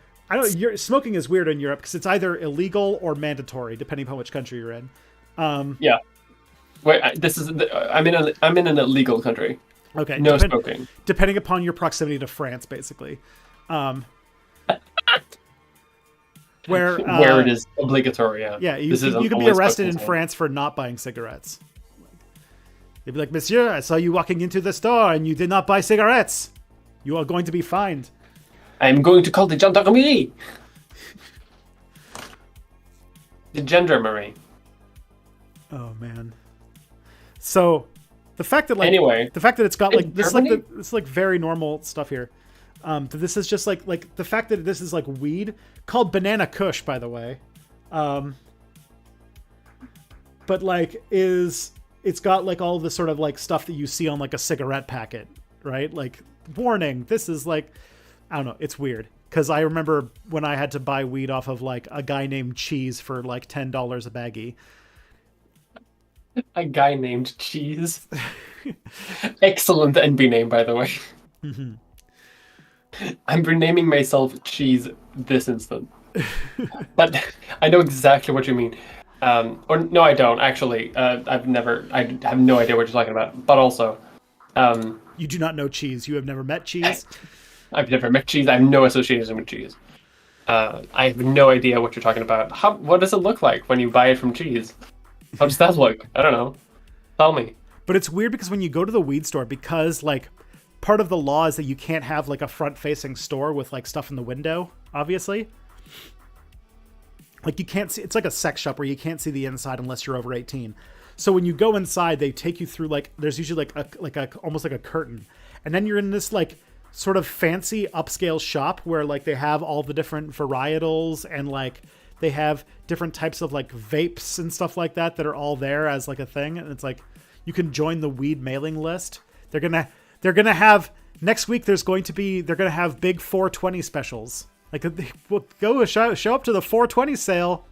Smoking is weird in Europe because it's either illegal or mandatory, depending upon which country you're in. Yeah. Wait, I'm in an illegal country. Okay. No smoking. Depending upon your proximity to France, basically. Where it is obligatory, yeah. Yeah, you can be arrested in France for not buying cigarettes. They'd be like, Monsieur, I saw you walking into the store and you did not buy cigarettes. You are going to be fined. I'm going to call the gendarmerie. The gendarmerie. Oh man. So the fact that it's got like this, it's like very normal stuff here. This is just like the fact that this is like weed called banana kush, by the way. But like it's got like all the sort of like stuff that you see on like a cigarette packet, right? Like warning, this is like, I don't know, it's weird. Because I remember when I had to buy weed off of like a guy named Cheese for like $10 a baggie. A guy named Cheese. Excellent NB name, by the way. Mm-hmm. I'm renaming myself Cheese this instant. But I know exactly what you mean. Or no, I don't actually. I have no idea what you're talking about. But also, you do not know Cheese. You have never met Cheese. I've never met Cheese. I have no association with Cheese. I have no idea what you're talking about. What does it look like when you buy it from Cheese? How does that look? I don't know. Tell me. But it's weird because when you go to the weed store, because like part of the law is that you can't have like a front-facing store with like stuff in the window, obviously. Like you can't see, it's like a sex shop where you can't see the inside unless you're over 18. So when you go inside, they take you through like, there's usually like a almost like a curtain. And then you're in this like sort of fancy upscale shop where like they have all the different varietals and like they have different types of like vapes and stuff like that are all there as like a thing. And it's like, you can join the weed mailing list. They're going to have next week. They're going to have big 420 specials. Like we'll go show up to the 420 sale.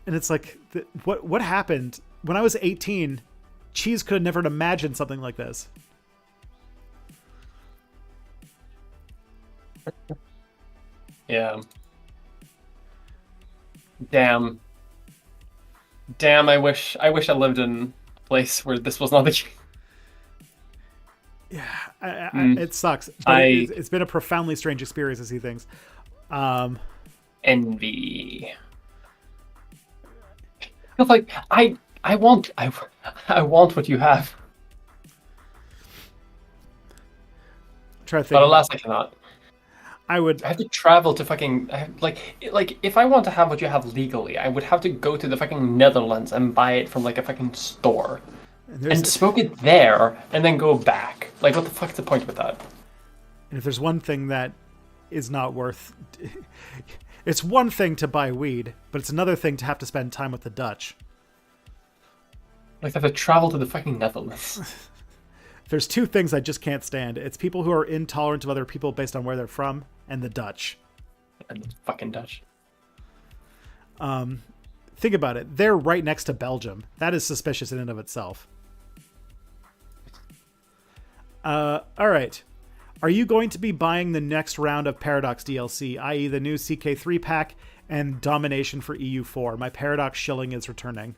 And it's like, what happened when I was 18, Cheese could have never imagined something like this. Yeah. Damn, I wish I lived in a place where this was not the case. Yeah, it sucks. But it's been a profoundly strange experience to see things. Envy. I feel like I want what you have. Try to think. But alas, I cannot. I have to travel to fucking like if I want to have what you have legally, I would have to go to the fucking Netherlands and buy it from like a fucking store and smoke it there and then go back. Like, what the fuck's the point with that? And if there's one thing that is not worth, it's one thing to buy weed, but it's another thing to have to spend time with the Dutch. Like, I have to travel to the fucking Netherlands. There's two things I just can't stand. It's people who are intolerant of other people based on where they're from, and the Dutch. And the fucking Dutch. Think about it. They're right next to Belgium. That is suspicious in and of itself. All right. Are you going to be buying the next round of Paradox DLC, i.e. the new CK3 pack and Domination for EU4? My Paradox shilling is returning.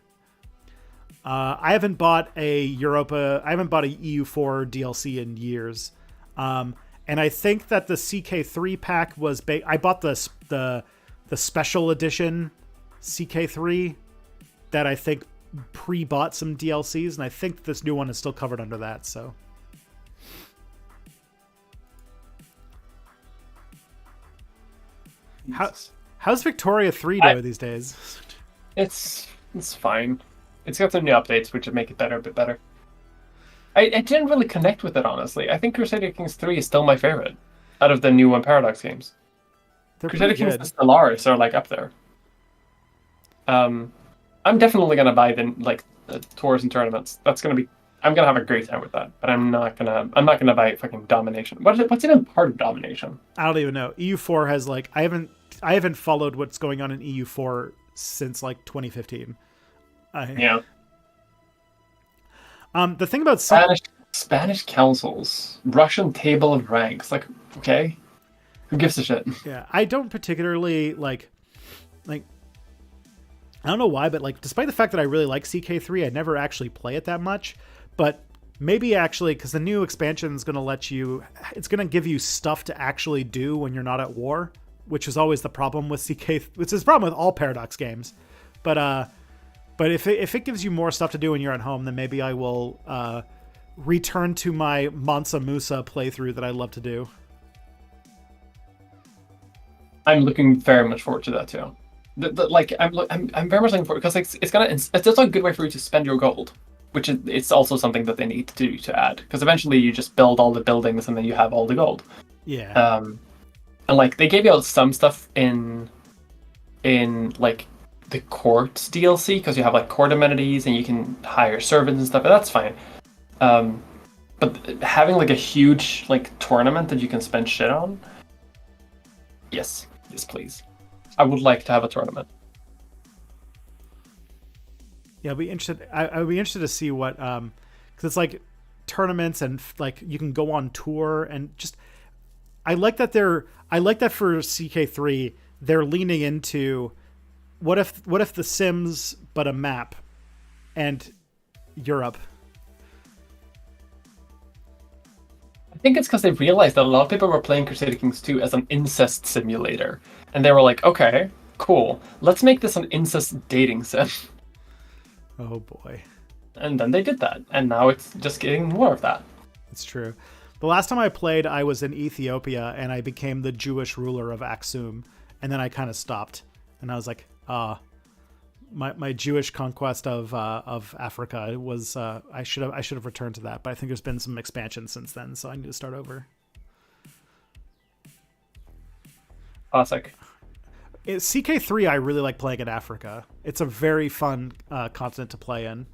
I haven't bought a EU4 DLC in years. And And I think that the CK3 pack was I bought the special edition CK3 that I think pre-bought some DLCs, and I think this new one is still covered under that. So how's Victoria 3 doing these days? It's fine. It's got some new updates which make it better, a bit better. I didn't really connect with it, honestly. I think Crusader Kings 3 is still my favorite out of the new One Paradox games. They're Crusader Kings and Stellaris are like up there. I'm definitely gonna buy the tours and tournaments. I'm gonna have a great time with that. But I'm not gonna buy fucking Domination. What's even part of Domination? I don't even know. EU4 has I haven't followed what's going on in EU4 since 2015. Yeah. The thing about Spanish councils, Russian table of ranks. Okay, who gives a shit? Yeah, I don't particularly like. I don't know why, but despite the fact that I really like CK3, I never actually play it that much. But maybe actually, because the new expansion is going to it's going to give you stuff to actually do when you're not at war, which is always the problem with CK, which is the problem with all Paradox games. But if it gives you more stuff to do when you're at home, then maybe I will return to my Mansa Musa playthrough that I love to do. I'm looking very much forward to that too. I'm very much looking forward because it's just a good way for you to spend your gold, which it's also something that they need to do to add, because eventually you just build all the buildings and then you have all the gold. Yeah. And they gave you out some stuff in the courts DLC, because you have court amenities and you can hire servants and stuff, but that's fine. But having a huge tournament that you can spend shit on, yes please. I would like to have a tournament. Yeah, I'd be interested. I'd be interested to see what, because it's tournaments and you can go on tour and just. I like that for CK3 they're leaning into what if the Sims but a map and Europe. I think it's because they realized that a lot of people were playing Crusader Kings 2 as an incest simulator. And they were like, okay, cool. Let's make this an incest dating sim. Oh, boy. And then they did that. And now it's just getting more of that. It's true. The last time I played, I was in Ethiopia, and I became the Jewish ruler of Aksum. And then I kind of stopped. And I was like, my Jewish conquest of Africa was I should have returned to that, but I think there's been some expansion since then, so I need to start over. Classic. CK3, I really like playing in Africa. It's a very fun continent to play in.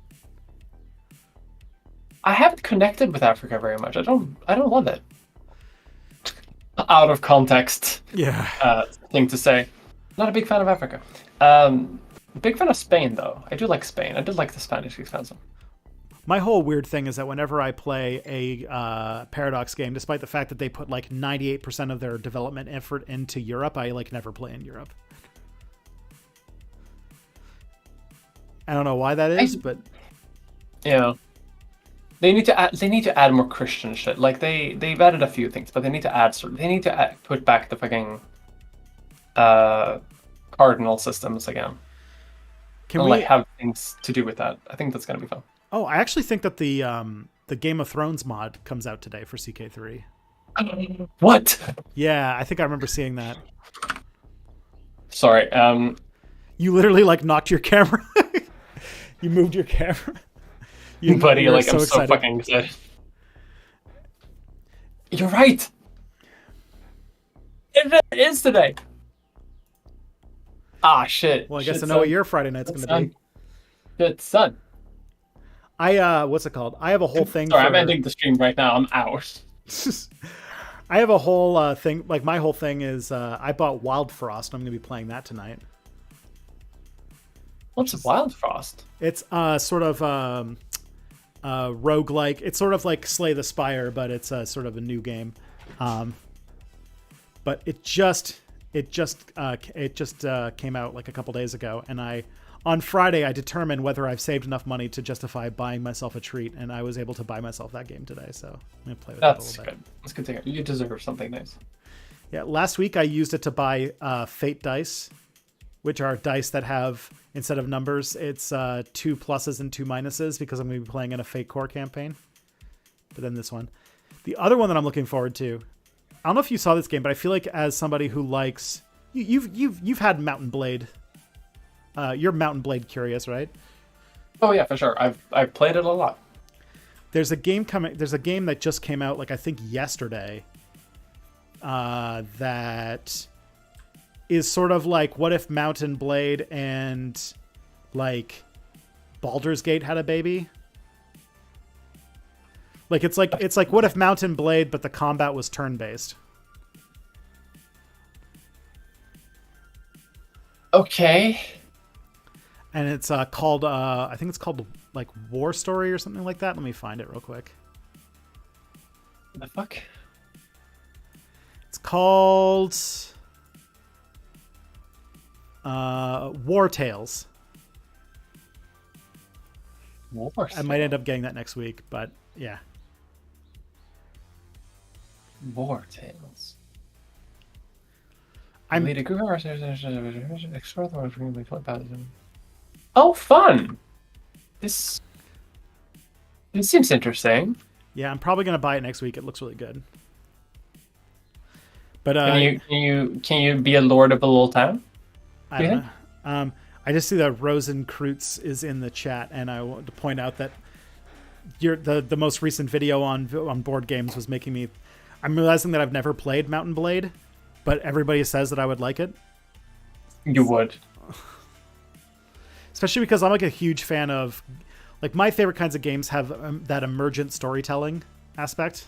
I haven't connected with Africa very much. I don't love it. Out of context. Yeah. Thing to say. Not a big fan of Africa. Big fan of Spain, though. I do like Spain. I did like the Spanish expansion. My whole weird thing is that whenever I play a Paradox game, despite the fact that they put 98% of their development effort into Europe, I never play in Europe. I don't know why that is, but yeah, they need to add more Christian shit. They've added a few things, but they need to put back the fucking cardinal systems again. Can we have things to do with that? I think that's gonna be fun. Oh, I actually think that the Game of Thrones mod comes out today for CK3. What? Yeah, I think I remember seeing that. Sorry. You literally knocked your camera. You moved your camera. Buddy, I'm so fucking excited. You're right. It is today. Ah, shit. Well, I guess I know what your Friday night's going to be. Good son. What's it called? I have a whole thing. Sorry, I'm ending the stream right now. I'm out. I have a whole thing. My whole thing is I bought Wild Frost. I'm going to be playing that tonight. What's Wild Frost? It's sort of roguelike. It's sort of like Slay the Spire, but it's sort of a new game. But it just came out a couple days ago, and I on Friday, I determined whether I've saved enough money to justify buying myself a treat, and I was able to buy myself that game today. So I'm gonna play with that a little bit. Good. That's good to hear. You deserve something nice. Yeah, last week I used it to buy Fate dice, which are dice that have, instead of numbers, it's 2 pluses and 2 minuses because I'm going to be playing in a Fate Core campaign. But then this one. The other one that I'm looking forward to, I don't know if you saw this game, but I feel like as somebody who likes... You've had Mountain Blade. You're Mountain Blade curious, right? Oh yeah, for sure. I've played it a lot. There's a game that just came out, like I think yesterday, that is sort of like what if Mountain Blade and like Baldur's Gate had a baby? Like it's like what if Mountain Blade but the combat was turn-based? Okay. And it's called I think it's called like War Story or something like that. Let me find it real quick. The fuck? It's called War Tales. I might end up getting that next week, but yeah. War Tales. I'm lead a group explore the world. Oh, fun! This seems interesting. Yeah, I'm probably gonna buy it next week. It looks really good. But can you be a lord of a little town? I don't know. I just see that Rosenkreutz is in the chat, and I want to point out that the most recent video on board games was making me. I'm realizing that I've never played Mountain Blade, but everybody says that I would like it. You would, especially because I'm like a huge fan of, like, my favorite kinds of games have that emergent storytelling aspect.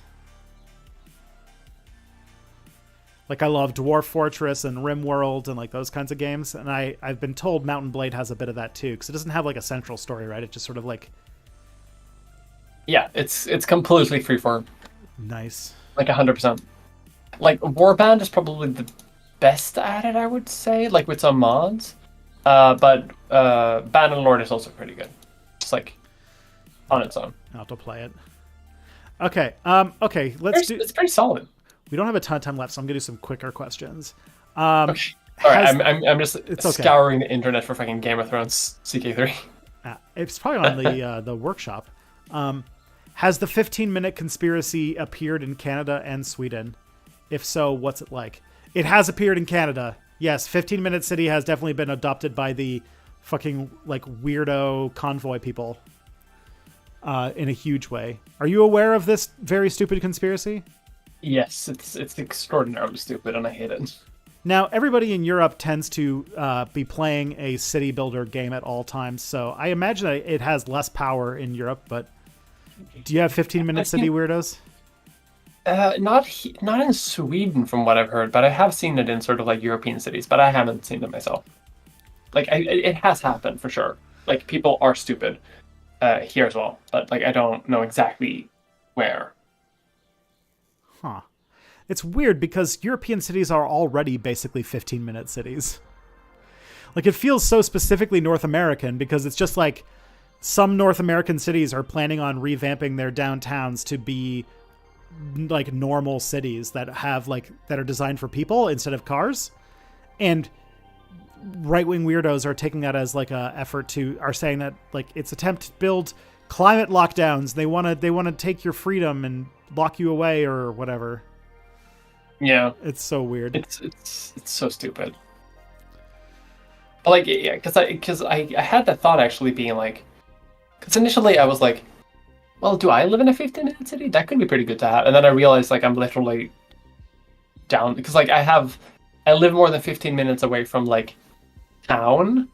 Like, I love Dwarf Fortress and RimWorld and like those kinds of games, and I've been told Mountain Blade has a bit of that too, because it doesn't have like a central story, right? It just sort of like, yeah, it's completely freeform. Nice. Like 100%. Like Warband is probably the best at it, I would say, like with some mods. But Bannerlord is also pretty good. It's like on its own. I'll have to play it. Okay. Okay. It's pretty solid. We don't have a ton of time left, so I'm gonna do some quicker questions. Okay. All right, I'm just scouring the internet for fucking Game of Thrones CK3. It's probably on the workshop. Has the 15-minute conspiracy appeared in Canada and Sweden? If so, what's it like? It has appeared in Canada. Yes, 15-minute city has definitely been adopted by the fucking like weirdo convoy people in a huge way. Are you aware of this very stupid conspiracy? Yes, it's extraordinarily stupid, and I hate it. Now, everybody in Europe tends to be playing a city builder game at all times, so I imagine that it has less power in Europe, but do you have 15-minute city weirdos? Not in Sweden, from what I've heard, but I have seen it in sort of like European cities, but I haven't seen it myself. Like, it has happened, for sure. Like, people are stupid here as well, but like I don't know exactly where. Huh. It's weird because European cities are already basically 15-minute cities. Like, it feels so specifically North American because it's just like some North American cities are planning on revamping their downtowns to be like normal cities that have that are designed for people instead of cars. And right-wing weirdos are taking that as like a effort are saying that like it's attempt to build climate lockdowns. They want to take your freedom and lock you away or whatever. Yeah, it's so weird. It's so stupid. But like, yeah, because I had that thought actually being like, because initially I was like, well, do I live in a 15-minute city? That could be pretty good to have. And then I realized like I'm literally down because like I live more than 15 minutes away from like town,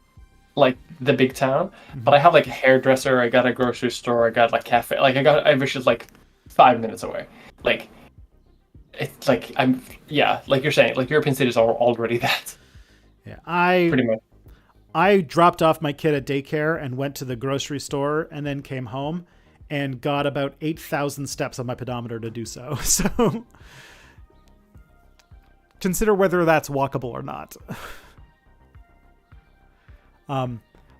like the big town. Mm-hmm. But I have like a hairdresser, I got a grocery store, I got like cafe, like I was just like 5 minutes away. Like it's like like you're saying, like European cities are already that. Yeah, pretty much. I dropped off my kid at daycare and went to the grocery store and then came home and got about 8,000 steps on my pedometer to do so. So consider whether that's walkable or not.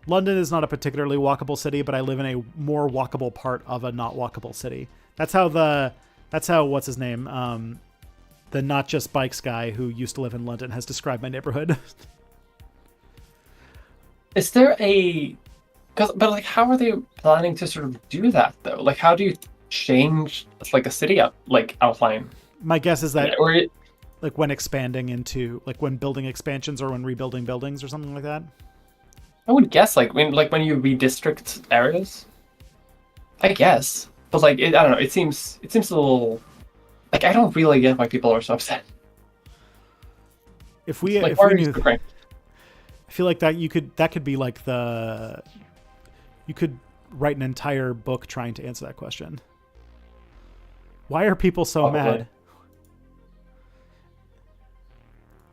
London is not a particularly walkable city, but I live in a more walkable part of a not walkable city. That's how what's his name, the Not Just Bikes guy who used to live in London has described my neighborhood. Is there but like, how are they planning to sort of do that though? Like, how do you change like a city outline? My guess is that Or like when expanding into like when building expansions or when rebuilding buildings or something like that. I would guess like when you redistrict areas. I guess, but like I don't know. It seems a little like I don't really get why people are so upset. If we Like, if why we are you knew, so cranky? I feel like that could be like you could write an entire book trying to answer that question. Why are people so Probably.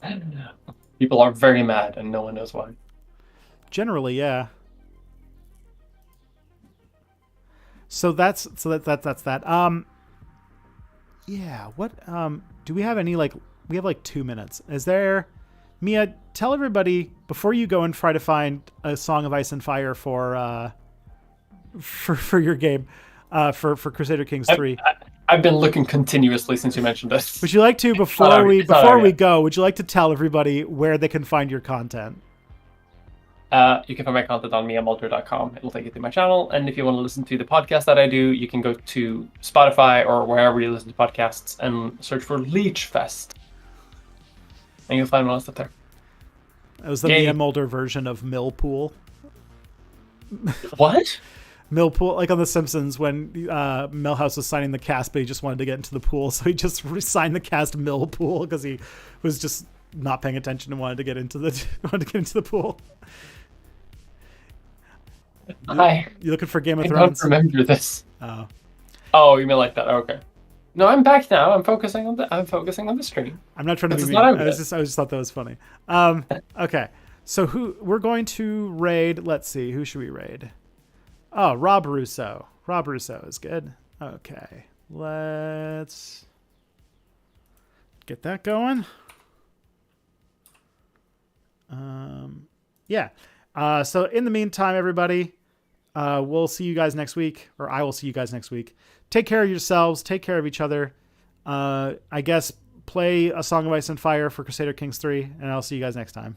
mad? People are very mad, and no one knows why. Generally, yeah. So that's that. Yeah. What? Do we have any like? We have like 2 minutes. Is there? Mia, tell everybody before you go and try to find a Song of Ice and Fire for your game, for Crusader Kings 3. I've been looking continuously since you mentioned this. Would you like to before we go? Would you like to tell everybody where they can find your content? You can find my content on miamulder.com. It'll take you to my channel. And if you want to listen to the podcast that I do, you can go to Spotify or wherever you listen to podcasts and search for Leech Fest. And you'll find all stuff there. That was the Mia Mulder version of Millpool. What? Millpool, like on The Simpsons when Milhouse was signing the cast, but he just wanted to get into the pool. So he just signed the cast Millpool because he was just not paying attention and wanted to get into the pool. Hi. You looking for Game of I Thrones? don't remember this. Oh. Oh, you mean like that? Okay. No, I'm back now. I'm focusing on the stream. I'm not trying to be mean. I just thought that was funny. Okay. So we're going to raid? Let's see. Who should we raid? Oh, Rob Russo. Rob Russo is good. Okay. Let's get that going. Yeah. So in the meantime, everybody, we'll see you guys next week, or I will see you guys next week. Take care of yourselves. Take care of each other. I guess play A Song of Ice and Fire for Crusader Kings 3, and I'll see you guys next time.